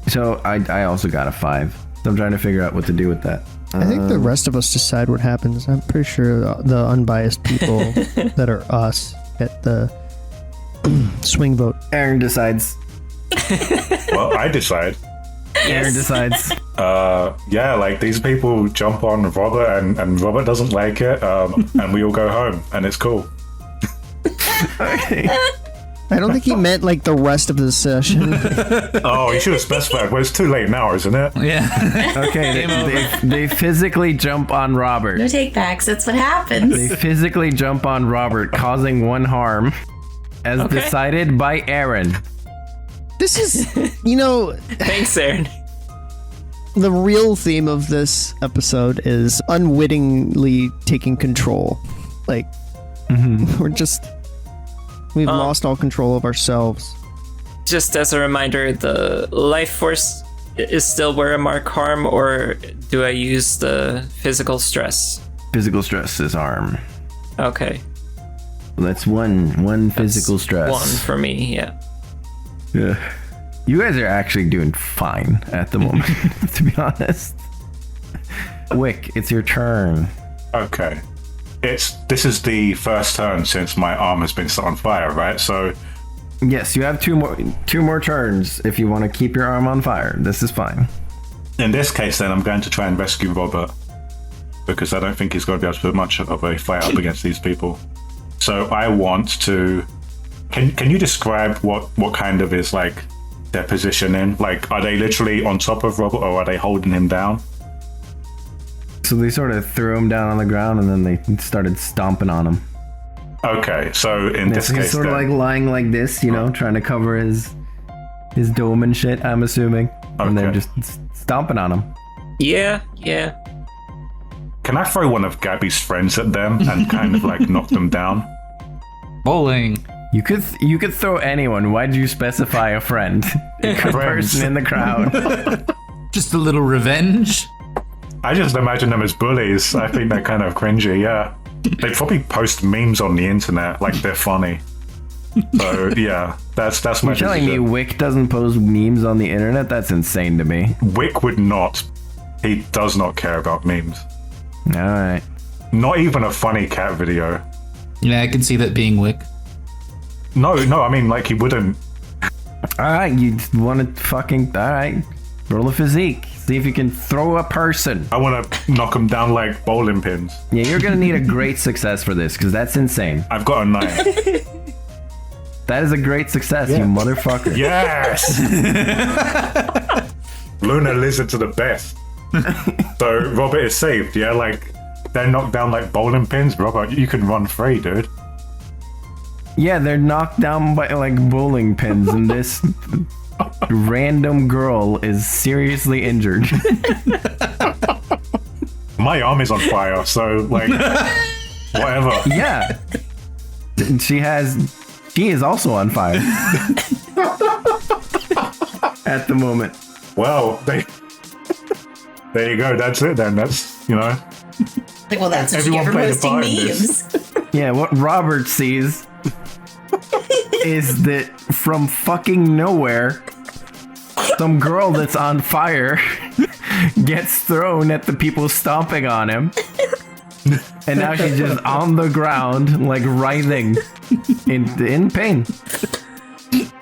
Speaker 2: So I also got a 5. So I'm trying to figure out what to do with that.
Speaker 4: I think the rest of us decide what happens. I'm pretty sure the unbiased people that are us get the swing vote.
Speaker 2: Aaron decides.
Speaker 6: Well, I decide.
Speaker 2: Aaron decides.
Speaker 6: Yeah, like these people jump on Robert and Robert doesn't like it, and we all go home and it's cool.
Speaker 2: Okay.
Speaker 4: I don't think he meant like the rest of the session.
Speaker 6: Oh, you should have specified. Well, it's too late now, isn't it?
Speaker 5: Yeah.
Speaker 2: Okay, they physically jump on Robert.
Speaker 3: No take backs, that's what happens.
Speaker 2: They physically jump on Robert, causing 1 harm, as decided by Aaron.
Speaker 4: This is,
Speaker 7: Thanks, Aaron.
Speaker 4: the real theme of this episode is unwittingly taking control. Like, we've lost all control of ourselves.
Speaker 7: Just as a reminder, the life force is still where I mark harm, or do I use the physical stress?
Speaker 2: Physical stress is harm.
Speaker 7: Okay.
Speaker 2: That's one physical stress.
Speaker 7: 1 for me, yeah.
Speaker 2: Yeah. You guys are actually doing fine at the moment, to be honest. Wick, it's your turn.
Speaker 6: Okay. This is the first turn since my arm has been set on fire, right? So
Speaker 2: Yes, you have two more turns if you want to keep your arm on fire. This is fine.
Speaker 6: in this case, then I'm going to try and rescue Robert because I don't think he's going to be able to put much of a fight up against these people. So I want to. Can you describe what kind of is like their position in? Like, are they literally on top of Robert, or are they holding him down?
Speaker 2: So they sort of threw him down on the ground and then they started stomping on him.
Speaker 6: Okay, so in this
Speaker 2: So he's
Speaker 6: case,
Speaker 2: sort of like lying like this, trying to cover his dome and shit, I'm assuming. And they're just stomping on him.
Speaker 7: Yeah.
Speaker 6: can I throw one of Gabby's friends at them and kind of like knock them down?
Speaker 5: Bowling.
Speaker 2: You could throw anyone. Why'd you specify a friend? A good person in the crowd.
Speaker 5: Just a little revenge.
Speaker 6: I just imagine them as bullies. I think they're kind of cringy, yeah. They probably post memes on the internet like they're funny. So yeah, that's my
Speaker 2: You're telling me
Speaker 6: decision.
Speaker 2: Wick doesn't post memes on the internet? That's insane to me.
Speaker 6: Wick would not. He does not care about memes.
Speaker 2: All right.
Speaker 6: Not even a funny cat video.
Speaker 5: Yeah, I can see that being Wick.
Speaker 6: No, I mean like he wouldn't.
Speaker 2: All right, you want to fucking... All right. Roll a physique. See if you can throw a person.
Speaker 6: I want to knock him down like bowling pins.
Speaker 2: Yeah, you're going to need a great success for this, because that's insane.
Speaker 6: I've got a 9.
Speaker 2: That is a great success, you motherfucker.
Speaker 6: Yes! Lunar lizard to the best. So Robert is saved, yeah? Like, they're knocked down like bowling pins. Robert, you can run free, dude.
Speaker 2: Yeah, they're knocked down by like bowling pins, and this random girl is seriously injured.
Speaker 6: My arm is on fire, so like, whatever.
Speaker 2: Yeah. She is also on fire. At the moment.
Speaker 6: Well, there you go. That's it then. That's,
Speaker 3: Like, well, that's what you
Speaker 6: Everyone
Speaker 3: get for
Speaker 6: played a
Speaker 3: posting
Speaker 6: part in this.
Speaker 3: memes.
Speaker 2: Yeah, what Robert sees is that from fucking nowhere, some girl that's on fire gets thrown at the people stomping on him. And now she's just on the ground, like writhing in pain.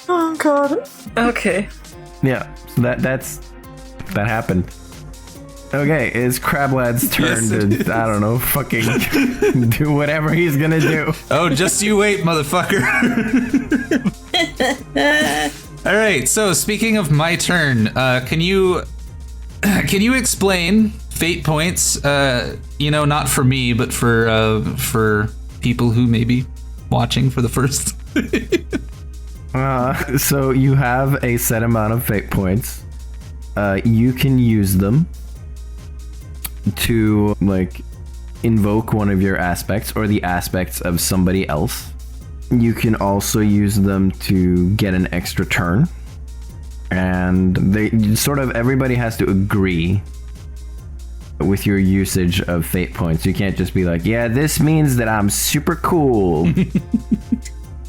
Speaker 7: Oh god. Okay.
Speaker 2: Yeah, so that happened. Okay, it's Crablad's turn to, I don't know, fucking do whatever he's gonna do.
Speaker 5: Oh, just you wait, motherfucker. All right. So speaking of my turn, can you explain fate points? Not for me, but for people who may be watching for the first.
Speaker 2: So you have a set amount of fate points. You can use them to invoke one of your aspects or the aspects of somebody else. You can also use them to get an extra turn. And everybody has to agree with your usage of fate points. You can't just be like, yeah, this means that I'm super cool.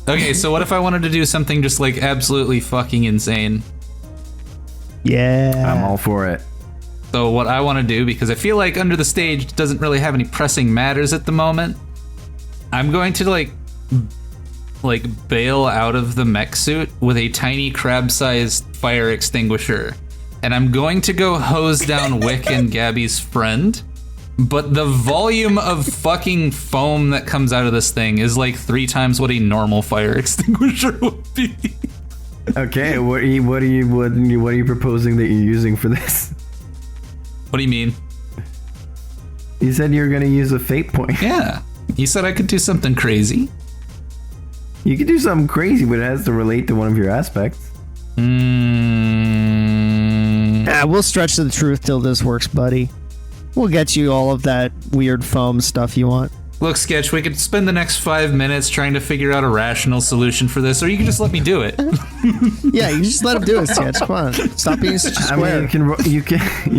Speaker 5: Okay, so what if I wanted to do something just absolutely fucking insane?
Speaker 4: Yeah.
Speaker 2: I'm all for it.
Speaker 5: So what I want to do, because I feel like Under the Stage doesn't really have any pressing matters at the moment, I'm going to bail out of the mech suit with a tiny crab-sized fire extinguisher. And I'm going to go hose down Wick and Gabby's friend. But the volume of fucking foam that comes out of this thing is 3 times what a normal fire extinguisher would be.
Speaker 2: Okay, what are you proposing that you're using for this?
Speaker 5: What do you mean?
Speaker 2: You said you were going to use a fate point.
Speaker 5: Yeah. You said I could do something crazy.
Speaker 2: You could do something crazy, but it has to relate to one of your aspects.
Speaker 4: We'll stretch to the truth till this works, buddy. We'll get you all of that weird foam stuff you want.
Speaker 5: Look, Sketch, we could spend the next 5 minutes trying to figure out a rational solution for this, or you can just let me do it.
Speaker 4: Yeah, you just let him do it, Sketch. Come on. Stop being such a square.
Speaker 2: You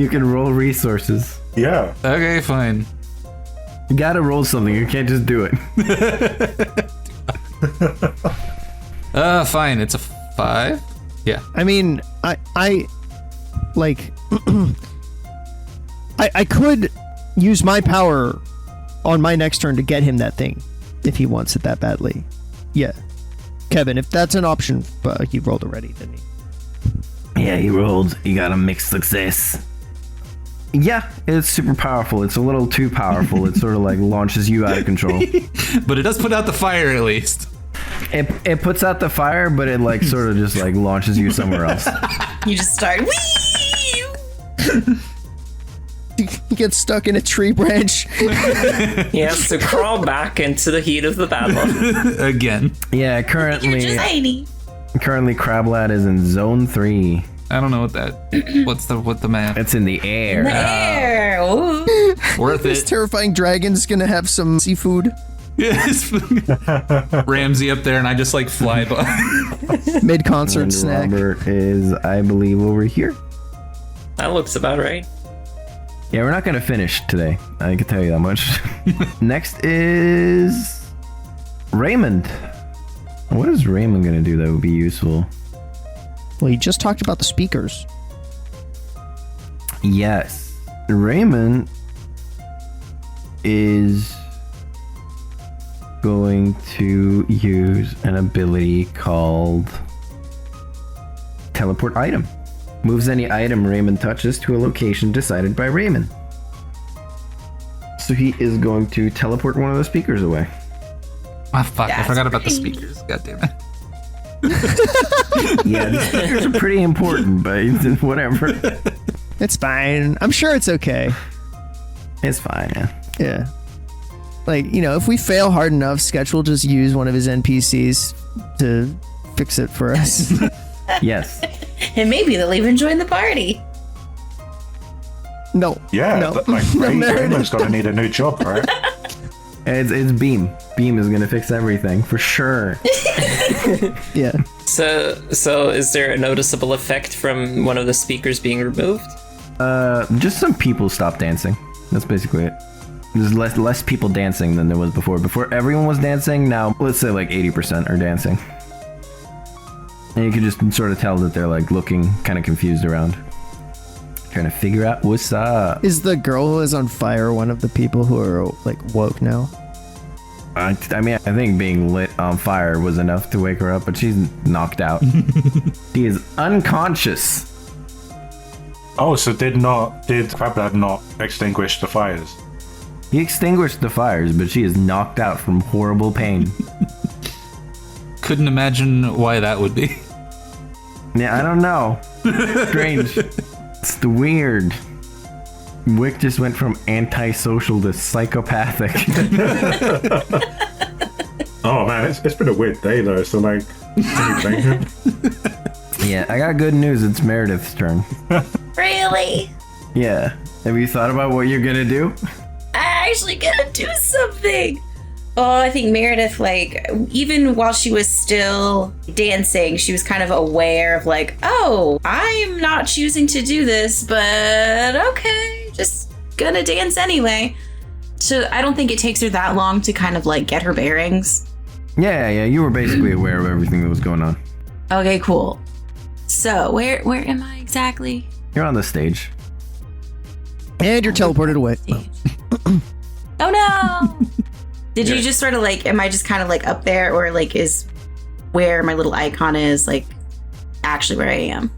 Speaker 2: can roll resources.
Speaker 6: Yeah.
Speaker 5: Okay, fine.
Speaker 2: You gotta roll something. You can't just do it.
Speaker 5: Fine. It's a 5? Yeah.
Speaker 4: I mean, I could use my power on my next turn to get him that thing if he wants it that badly. Yeah. Kevin, if that's an option, he rolled already, didn't he?
Speaker 2: Yeah, he rolled. He got a mixed success. Yeah, it's super powerful. It's a little too powerful. It sort of launches you out of control.
Speaker 5: But it does put out the fire at least.
Speaker 2: It puts out the fire, but it sort of just launches you somewhere else.
Speaker 3: You just start. Whee!
Speaker 4: He gets stuck in a tree branch.
Speaker 7: He has to crawl back into the heat of the battle.
Speaker 5: Again.
Speaker 2: Yeah, currently Crablad is in Zone 3.
Speaker 5: I don't know what the map.
Speaker 2: It's in the air.
Speaker 3: In the air. Ooh.
Speaker 5: Worth
Speaker 4: This
Speaker 5: it.
Speaker 4: terrifying dragon's gonna have some seafood.
Speaker 5: Yes. Ramsey up there, and I just fly by.
Speaker 4: Mid-concert
Speaker 2: And
Speaker 4: snack.
Speaker 2: Robert is, I believe, over here.
Speaker 7: That looks about right.
Speaker 2: Yeah, we're not gonna finish today. I can tell you that much. Next is Raymond. What is Raymond gonna do that would be useful?
Speaker 4: Well, you just talked about the speakers.
Speaker 2: Yes, Raymond is going to use an ability called Teleport Item. Moves any item Raymond touches to a location decided by Raymond. So he is going to teleport one of the speakers away.
Speaker 5: Ah, fuck. I
Speaker 3: That's
Speaker 5: forgot about the
Speaker 3: pretty.
Speaker 5: speakers. God damn it.
Speaker 2: Yeah, the speakers are pretty important, but whatever.
Speaker 4: It's fine. I'm sure it's okay.
Speaker 2: It's fine, yeah.
Speaker 4: Yeah. If we fail hard enough, Sketch will just use one of his NPCs to fix it for us.
Speaker 2: Yes.
Speaker 3: And maybe they'll even join the party.
Speaker 4: No.
Speaker 6: Yeah.
Speaker 4: No.
Speaker 6: Raymond's going to need a new job, right?
Speaker 2: It's Beam. Beam is gonna fix everything for sure.
Speaker 4: Yeah.
Speaker 7: So is there a noticeable effect from one of the speakers being removed?
Speaker 2: Just some people stop dancing. That's basically it. There's less people dancing than there was before. Before everyone was dancing. Now let's say 80% are dancing. And you can just sort of tell that they're looking kind of confused around, trying to figure out what's up.
Speaker 4: Is the girl who is on fire one of the people who are woke now?
Speaker 2: I think being lit on fire was enough to wake her up, but she's knocked out. She is unconscious.
Speaker 6: Oh, so did Crablad not extinguish the fires?
Speaker 2: He extinguished the fires, but she is knocked out from horrible pain.
Speaker 5: Couldn't imagine why that would be.
Speaker 2: Yeah, I don't know. Strange. It's weird. Wick just went from antisocial to psychopathic.
Speaker 6: Oh man, it's been a weird day though. So like, anything?
Speaker 2: Yeah, I got good news. It's Meredith's turn.
Speaker 3: Really?
Speaker 2: Yeah. Have you thought about what you're gonna do?
Speaker 3: I actually gotta do something. Oh, I think Meredith, like, even while she was still dancing, she was kind of aware of like, oh, I'm not choosing to do this, but okay, just gonna dance anyway. So I don't think it takes her that long to kind of like get her bearings.
Speaker 2: Yeah, you were basically aware of everything that was going on.
Speaker 3: Okay, cool. So where am I exactly?
Speaker 2: You're on the stage.
Speaker 4: And you're teleported away.
Speaker 3: Oh no! Did you just sort of like, am I just kind of like up there, or like is where my little icon is like actually where I am?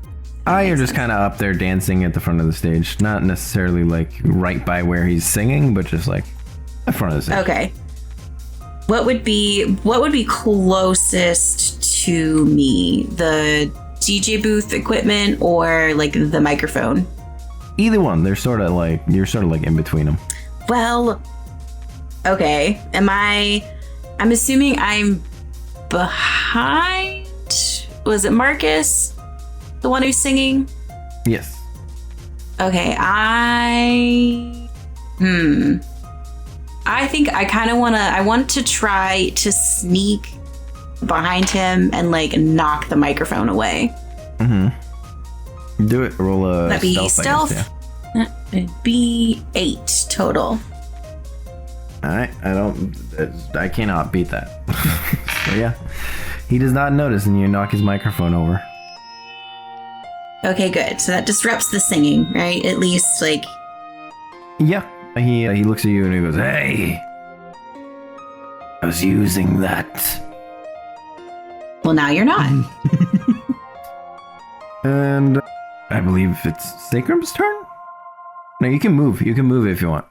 Speaker 2: You're just kind of up there dancing at the front of the stage. Not necessarily like right by where he's singing, but just like at front of the stage.
Speaker 3: Okay. What would be closest to me? The DJ booth equipment or like the microphone?
Speaker 2: Either one. They're sort of like, you're sort of like in between them.
Speaker 3: Well, okay. I'm assuming I'm behind. Was it Marcus? The one who's singing?
Speaker 2: Yes.
Speaker 3: Okay, I think I want to try to sneak behind him and like knock the microphone away.
Speaker 2: Mm-hmm. Do it. Roll a
Speaker 3: That'd be
Speaker 2: stealth.
Speaker 3: stealth. That would be 8 total.
Speaker 2: I cannot beat that. So yeah, he does not notice, and you knock his microphone over.
Speaker 3: Okay, good. So that disrupts the singing, right? At least, like...
Speaker 2: Yeah. He looks at you and he goes, "Hey, I was using that."
Speaker 3: Well, now you're not.
Speaker 2: And I believe it's Sacrum's turn? No, you can move. You can move if you want.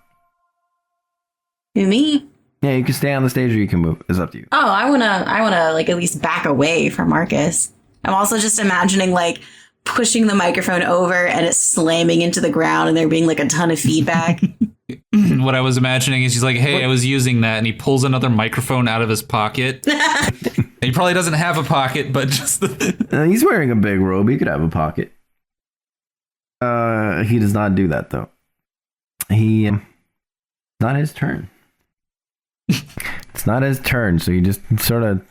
Speaker 3: Who, me?
Speaker 2: Yeah, you can stay on the stage or you can move. It's up to you.
Speaker 3: Oh, I wanna like at least back away from Marcus. I'm also just imagining like pushing the microphone over and it slamming into the ground and there being like a ton of feedback.
Speaker 5: What I was imagining is he's like, hey, I was using that, and he pulls another microphone out of his pocket. He probably doesn't have a pocket, but just
Speaker 2: He's wearing a big robe. He could have a pocket. He does not do that though. Not his turn. It's not his turn, so he just sort of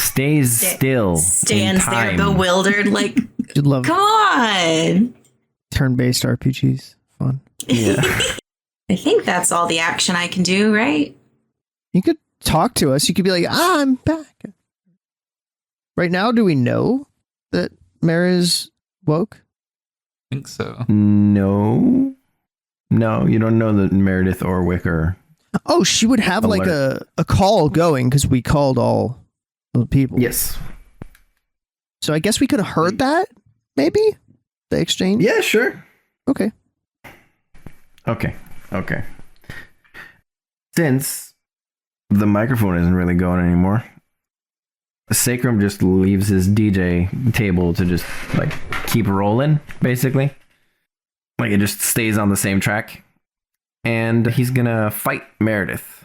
Speaker 2: stays still.
Speaker 3: Stands there bewildered, like,
Speaker 4: You'd love
Speaker 3: come on.
Speaker 4: turn-based RPGs. Fun.
Speaker 2: Yeah.
Speaker 3: I think that's all the action I can do, right?
Speaker 4: You could talk to us. You could be like, I'm back. Right now, do we know that Mara's woke?
Speaker 5: I think so.
Speaker 2: No, you don't know that Meredith or Wick are.
Speaker 4: Oh, she would have like a call going because we called all the people.
Speaker 2: Yes.
Speaker 4: So I guess we could have heard that, maybe? The exchange?
Speaker 2: Yeah, sure.
Speaker 4: Okay.
Speaker 2: Okay. Since the microphone isn't really going anymore, Sacrum just leaves his DJ table to just like keep rolling, basically. Like it just stays on the same track. And he's gonna fight Meredith.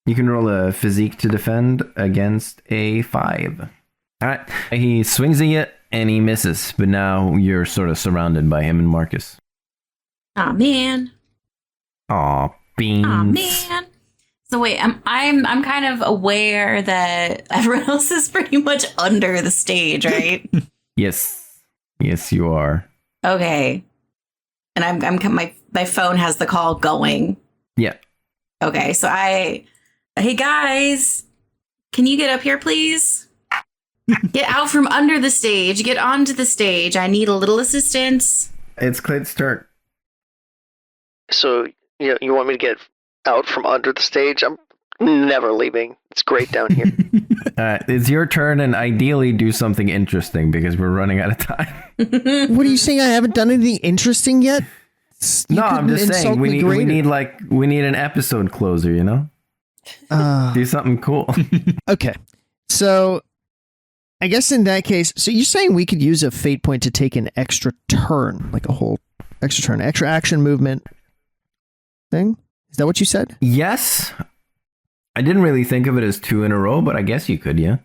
Speaker 2: You can roll a physique to defend against a 5. Alright. He swings at you and he misses, but now you're sort of surrounded by him and Marcus.
Speaker 3: Aw, man.
Speaker 2: Aw, beans.
Speaker 3: Aw, man. So wait, I'm kind of aware that everyone else is pretty much under the stage, right?
Speaker 2: Yes, you are.
Speaker 3: Okay. And my phone has the call going.
Speaker 2: Yeah.
Speaker 3: Okay, so hey guys, can you get up here, please? Get out from under the stage. Get onto the stage. I need a little assistance.
Speaker 2: It's Clint's turn.
Speaker 9: So, you want me to get out from under the stage? I'm never leaving. It's great down here.
Speaker 2: It's your turn, and ideally do something interesting because we're running out of time.
Speaker 4: What are you saying? I haven't done anything interesting yet?
Speaker 2: No, I'm just saying we need an episode closer, you know? Do something cool.
Speaker 4: Okay. So I guess in that case, so you're saying we could use a fate point to take an extra turn, like a whole extra turn, extra action movement thing? Is that what you said?
Speaker 2: Yes. I didn't really think of it as 2 in a row, but I guess you could, yeah.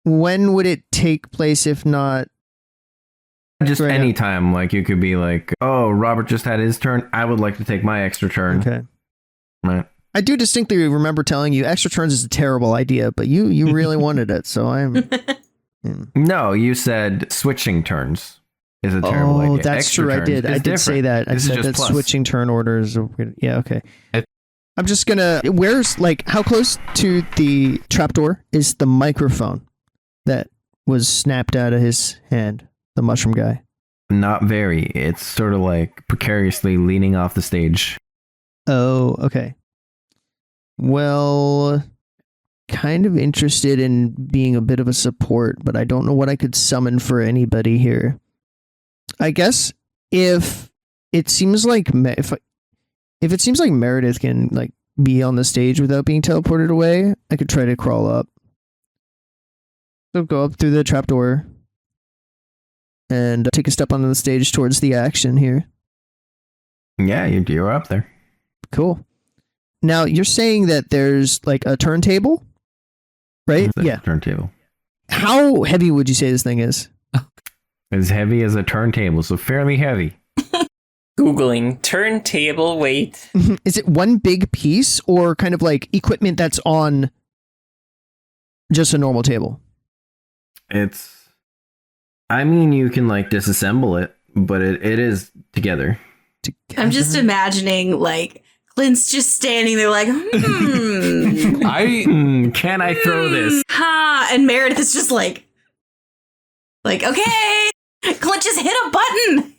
Speaker 4: When would it take place if not?
Speaker 2: Just
Speaker 4: right
Speaker 2: any time. Like you could be like, oh, Robert just had his turn. I would like to take my extra turn.
Speaker 4: Okay.
Speaker 2: Right.
Speaker 4: I do distinctly remember telling you extra turns is a terrible idea, but you really wanted it, so I'm...
Speaker 2: No, you said switching turns is a terrible idea.
Speaker 4: Oh, that's
Speaker 2: extra
Speaker 4: true. I did. I did say that. I said that
Speaker 2: plus.
Speaker 4: switching turn orders. Yeah, okay. I'm just gonna... Where's, like, how close to the trapdoor is the microphone that was snapped out of his hand? The mushroom guy.
Speaker 2: Not very. It's sort of like precariously leaning off the stage.
Speaker 4: Oh, okay. Well, kind of interested in being a bit of a support, but I don't know what I could summon for anybody here. I guess if it seems like if it seems like Meredith can like be on the stage without being teleported away, I could try to crawl up. So go up through the trapdoor and take a step onto the stage towards the action here.
Speaker 2: Yeah, you're up there.
Speaker 4: Cool. Now, you're saying that there's like a turntable, right? Yeah.
Speaker 2: Turntable.
Speaker 4: How heavy would you say this thing is?
Speaker 2: As heavy as a turntable, so fairly heavy.
Speaker 7: Googling turntable weight.
Speaker 4: Is it one big piece or kind of like equipment that's on just a normal table?
Speaker 2: I mean, you can like disassemble it, but it is together.
Speaker 3: I'm just imagining like Clint's just standing there like,
Speaker 2: Can I throw this?
Speaker 3: and Meredith is just like, okay, Clint, just hit a button.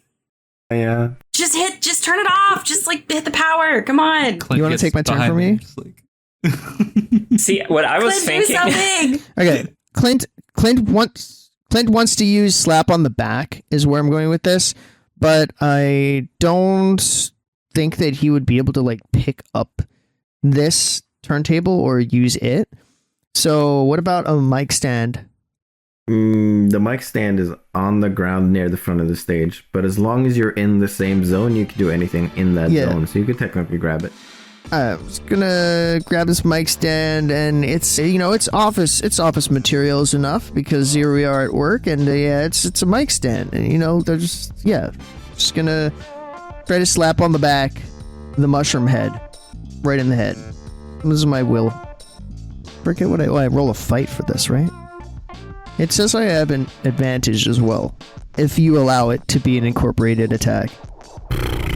Speaker 2: Yeah.
Speaker 3: Just turn it off. Just like hit the power. Come on.
Speaker 4: You want to take my turn for me?
Speaker 7: See, what I was
Speaker 3: Clint,
Speaker 7: thinking.
Speaker 3: do something.
Speaker 4: Okay, Clint wants to use slap on the back is where I'm going with this, but I don't think that he would be able to like pick up this turntable or use it. So what about a mic stand?
Speaker 2: The mic stand is on the ground near the front of the stage, but as long as you're in the same zone, you can do anything in that zone. So you could technically grab it.
Speaker 4: I was gonna grab this mic stand, and it's it's office materials enough because here we are at work, and it's a mic stand, and they're just gonna try to slap on the back the mushroom head, right in the head. This is my will. Forget what I roll a fight for this, right? It says I have an advantage as well if you allow it to be an incorporated attack.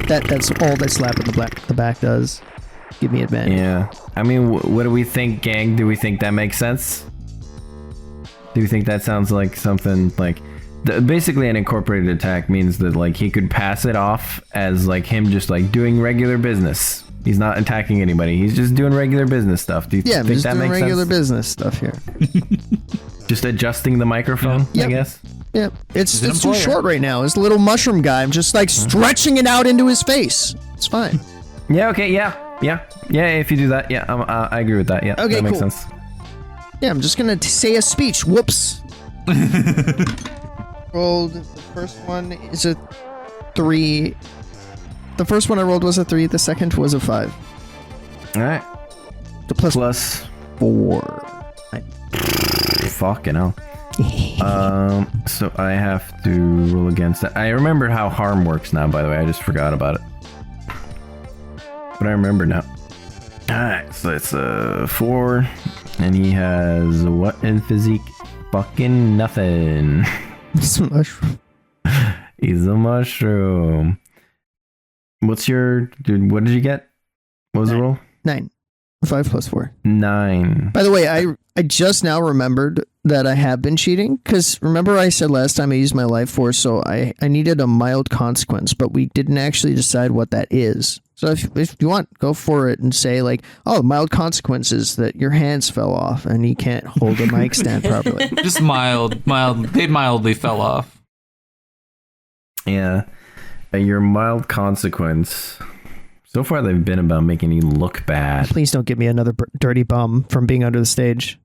Speaker 4: That's all that slap on the back does. Give me advantage.
Speaker 2: Yeah. I mean, what do we think, gang? Do we think that makes sense? Do you think that sounds like something like... Basically, an incorporated attack means that like he could pass it off as like him just like doing regular business. He's not attacking anybody. He's just doing regular business stuff. Do you think that makes sense? Yeah, just doing regular business
Speaker 4: stuff here.
Speaker 2: Just adjusting the microphone, I guess?
Speaker 4: Yeah, it's too short right now. This little mushroom guy, I'm just like stretching it out into his face. It's fine.
Speaker 2: Yeah, okay, yeah, if you do that, I agree with that, yeah,
Speaker 4: okay,
Speaker 2: that makes
Speaker 4: cool.
Speaker 2: sense.
Speaker 4: Yeah, I'm just gonna say a speech. Whoops. Rolled, the first one is a 3. The first one I rolled was a 3, the second was a 5.
Speaker 2: Alright.
Speaker 4: The plus 4.
Speaker 2: Fucking hell. So I have to roll against that. I remember how harm works now, by the way. I just forgot about it. But I remember now. Alright, so it's a 4. And he has what in physique? Fucking nothing.
Speaker 4: He's a mushroom.
Speaker 2: He's a mushroom. What's your... Dude, what did you get? What was the roll?
Speaker 4: 9. 5 plus 4.
Speaker 2: 9.
Speaker 4: By the way, I just now remembered that I have been cheating, because remember I said last time I used my life force, so I needed a mild consequence, but we didn't actually decide what that is. So if you want, go for it and say like, oh, mild consequence is that your hands fell off and you can't hold a mic stand properly.
Speaker 5: Just mild. They mildly fell off.
Speaker 2: Yeah. Your mild consequence. So far, they've been about making you look bad.
Speaker 4: Please don't give me another dirty bum from being under the stage.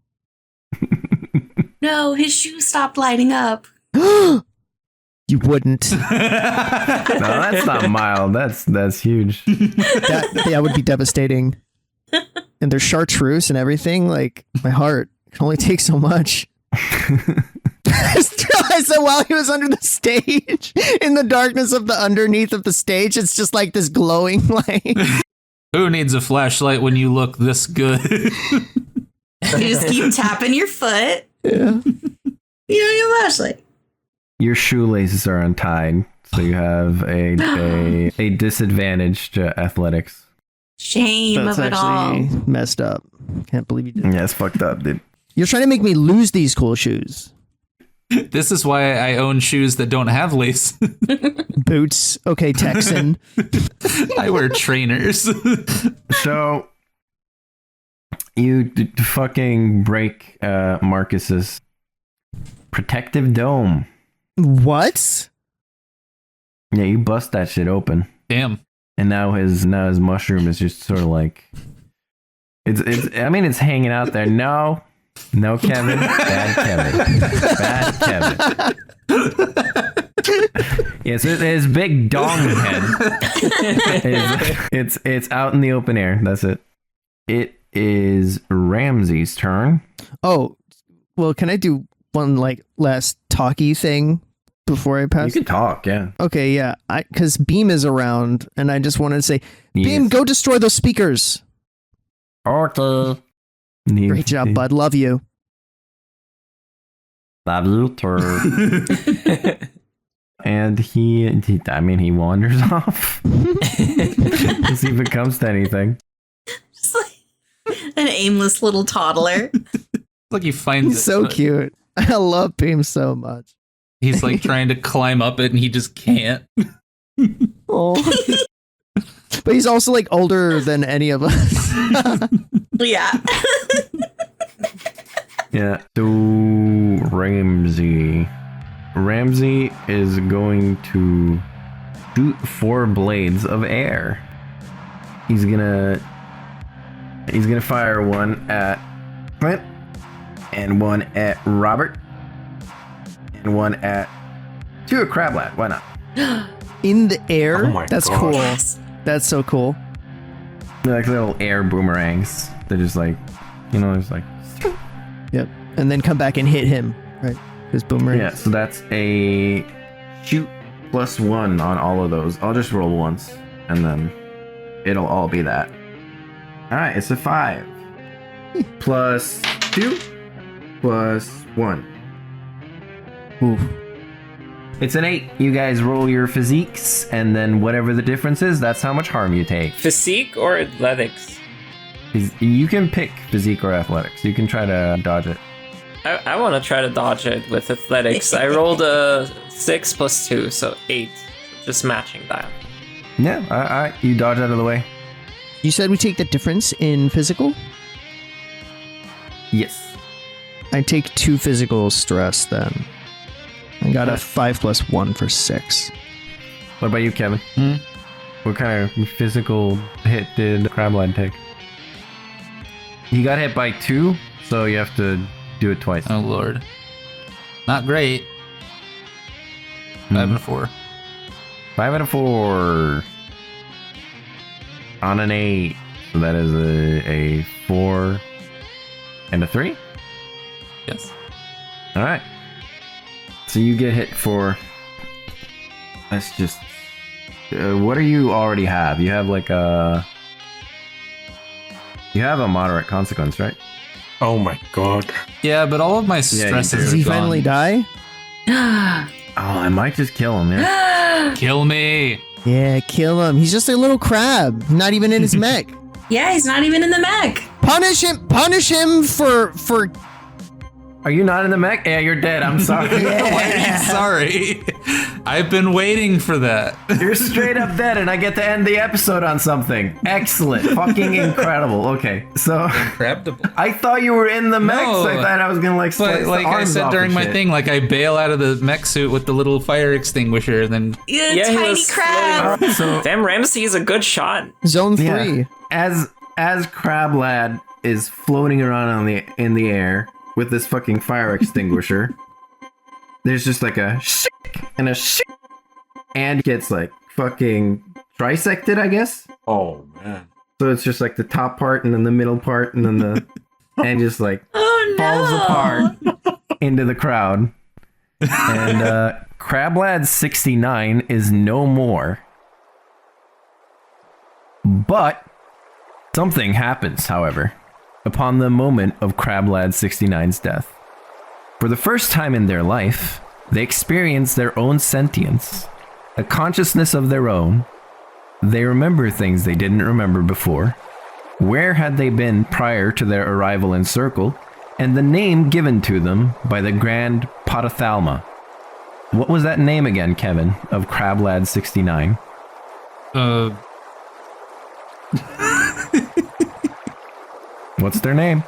Speaker 3: No, his shoes stopped lighting up.
Speaker 4: You wouldn't.
Speaker 2: No, that's not mild. That's huge.
Speaker 4: That would be devastating. And there's chartreuse and everything. Like, my heart can only take so much. So while he was under the stage, in the darkness of the underneath of the stage, it's just like this glowing light.
Speaker 5: Who needs a flashlight when you look this good?
Speaker 3: You just keep tapping your foot.
Speaker 4: Yeah.
Speaker 3: You don't need a flashlight.
Speaker 2: Your shoelaces are untied, so you have a disadvantage to athletics.
Speaker 3: Shame
Speaker 4: That's
Speaker 3: of it all.
Speaker 4: actually messed up. Can't believe you did.
Speaker 2: Yeah, it's fucked up, dude.
Speaker 4: You're trying to make me lose these cool shoes.
Speaker 5: This is why I own shoes that don't have lace.
Speaker 4: Boots. Okay, Texan.
Speaker 5: I wear trainers.
Speaker 2: So you fucking break Marcus's protective dome.
Speaker 4: What?
Speaker 2: Yeah, you bust that shit open,
Speaker 5: Damn.
Speaker 2: and now his mushroom is just sort of like it's. I mean, it's hanging out there. No, Kevin, bad Kevin. Yes, his big dong head. It's out in the open air. That's it. It is Ramsey's turn.
Speaker 4: Oh, well, can I do one like last talky thing before I pass?
Speaker 2: You can talk, yeah.
Speaker 4: Okay, yeah. Because Beam is around, and I just wanted to say, Beam,
Speaker 2: Yes.
Speaker 4: go destroy those speakers.
Speaker 2: Okay.
Speaker 4: Great job, bud. Love you.
Speaker 2: Love you, turd. And he wanders off. Let's see if it comes to anything.
Speaker 3: Just like an aimless little toddler.
Speaker 5: Like he finds
Speaker 4: He's
Speaker 5: it,
Speaker 4: so
Speaker 5: but
Speaker 4: cute. I love Beam so much.
Speaker 5: He's like trying to climb up it and he just can't.
Speaker 4: Oh. But he's also like older than any of us.
Speaker 3: Yeah.
Speaker 2: Yeah. So Ramsey is going to shoot 4 blades of air. He's gonna fire one at Clint, and one at Robert, and one at Crablat. Why not?
Speaker 4: In the air?
Speaker 6: Oh my
Speaker 4: That's
Speaker 6: God.
Speaker 4: cool.
Speaker 3: Yes.
Speaker 4: That's so cool.
Speaker 2: They're like little air boomerangs. They're just like, it's like.
Speaker 4: Yep. And then come back and hit him. Right. His boomerang.
Speaker 2: Yeah, so that's a shoot +1 on all of those. I'll just roll once, and then it'll all be that. Alright, it's a 5. +2 +1.
Speaker 4: Oof.
Speaker 2: It's an 8. You guys roll your physiques, and then whatever the difference is, that's how much harm you take.
Speaker 7: Physique or athletics?
Speaker 2: You can pick physique or athletics. You can try to dodge it.
Speaker 7: I want to try to dodge it with athletics. I rolled a 6 + 2, so 8. Just matching that.
Speaker 2: Yeah, alright. You dodge out of the way.
Speaker 4: You said we take the difference in physical?
Speaker 2: Yes.
Speaker 4: I take 2 physical stress then. I got a 5 + 1 for 6.
Speaker 2: What about you, Kevin? What kind of physical hit did Crabline take? He got hit by 2, so you have to do it twice.
Speaker 5: Oh lord. Not great. 5 and a 4.
Speaker 2: 5 and a 4. On an 8. So that is a 4 and a 3?
Speaker 5: Yes.
Speaker 2: Alright. So you get hit for... Let's just... what do you already have? You have like a... You have a moderate consequence, right?
Speaker 6: Oh my God.
Speaker 5: Yeah, but all of my
Speaker 2: you
Speaker 5: stresses
Speaker 2: do.
Speaker 4: Does
Speaker 5: are
Speaker 4: he
Speaker 5: gone.
Speaker 4: finally die?
Speaker 2: Oh, I might just kill him, yeah.
Speaker 5: Kill me.
Speaker 4: Yeah, kill him. He's just a little crab. Not even in his mech.
Speaker 3: Yeah, he's not even in the mech.
Speaker 4: Punish him for
Speaker 2: Are you not in the mech? Yeah, you're dead. I'm sorry.
Speaker 5: Why are you sorry? I've been waiting for that.
Speaker 2: You're straight up dead, and I get to end the episode on something. Excellent. Fucking incredible. Okay, so
Speaker 5: Crabdable.
Speaker 2: I thought you were in the mech, so I
Speaker 5: No.
Speaker 2: thought I was gonna like slice
Speaker 5: But
Speaker 2: the
Speaker 5: like I
Speaker 2: arms
Speaker 5: said
Speaker 2: off
Speaker 5: during
Speaker 2: and
Speaker 5: my
Speaker 2: shit.
Speaker 5: thing, like I bail out of the mech suit with the little fire extinguisher, and then
Speaker 3: Yeah,
Speaker 7: Yeah, he
Speaker 3: tiny
Speaker 7: was
Speaker 3: crab.
Speaker 2: So
Speaker 7: Damn, Ramsey is a good shot.
Speaker 4: Zone 3.
Speaker 2: yeah, as Crab Lad is floating around in the air, with this fucking fire extinguisher. There's just like a shick and a shick, and gets like fucking trisected, I guess.
Speaker 6: Oh man.
Speaker 2: So it's just like the top part and then the middle part and then the and just like falls apart into the crowd. And Crab Lad 69 is no more. But something happens, however, upon the moment of Crab Lad 69's death. For the first time in their life, they experience their own sentience, a consciousness of their own. They remember things they didn't remember before. Where had they been prior to their arrival in Circle, and the name given to them by the Grand Potathalma. What was that name again, Kevin, of Crab Lad 69? What's their name?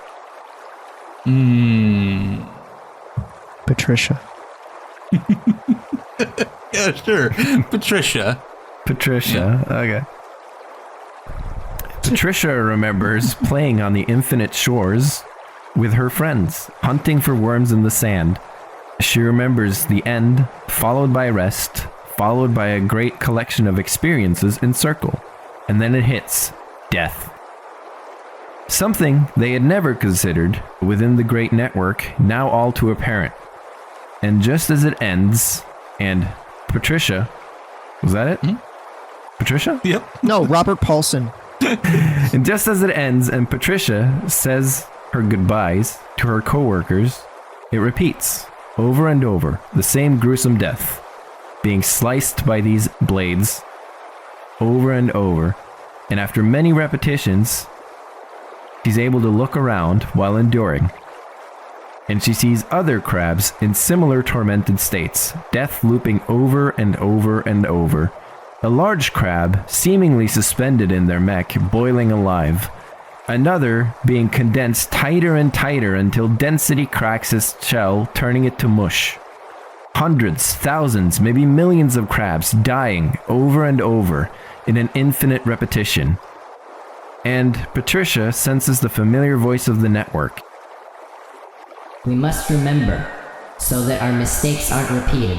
Speaker 4: Patricia.
Speaker 5: Yeah, sure. Patricia.
Speaker 2: Patricia, okay. Patricia remembers playing on the infinite shores with her friends, hunting for worms in the sand. She remembers the end, followed by rest, followed by a great collection of experiences in Circle, and then it hits death. Something they had never considered within the great network, now all too apparent. And just as it ends, and Patricia, was that it? Patricia?
Speaker 5: Yep.
Speaker 4: No, Robert Paulson.
Speaker 2: And just as it ends and Patricia says her goodbyes to her coworkers, it repeats over and over the same gruesome death, being sliced by these blades over and over. And after many repetitions, she's able to look around while enduring. And she sees other crabs in similar tormented states, death looping over and over and over. A large crab seemingly suspended in their mech, boiling alive. Another being condensed tighter and tighter until density cracks its shell, turning it to mush. Hundreds, thousands, maybe millions of crabs dying over and over in an infinite repetition. And Patricia senses the familiar voice of the network.
Speaker 10: We must remember, so that our mistakes aren't repeated.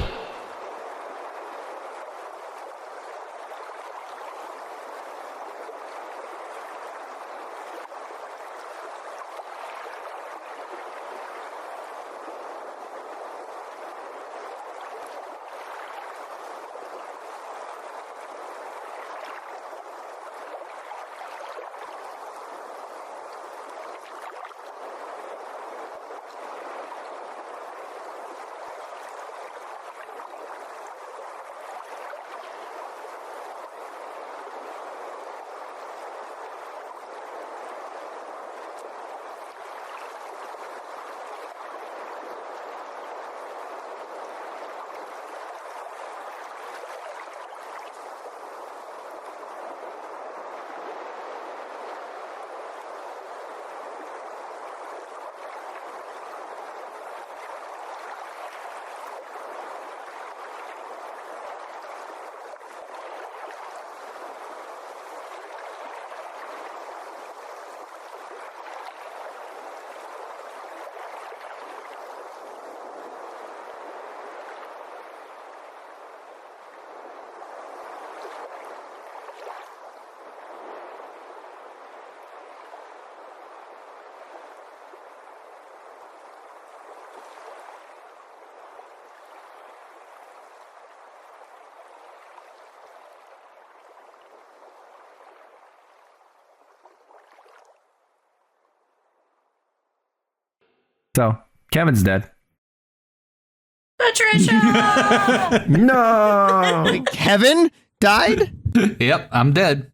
Speaker 2: So, Kevin's dead.
Speaker 3: Patricia!
Speaker 2: No!
Speaker 4: Kevin died?
Speaker 5: Yep, I'm dead.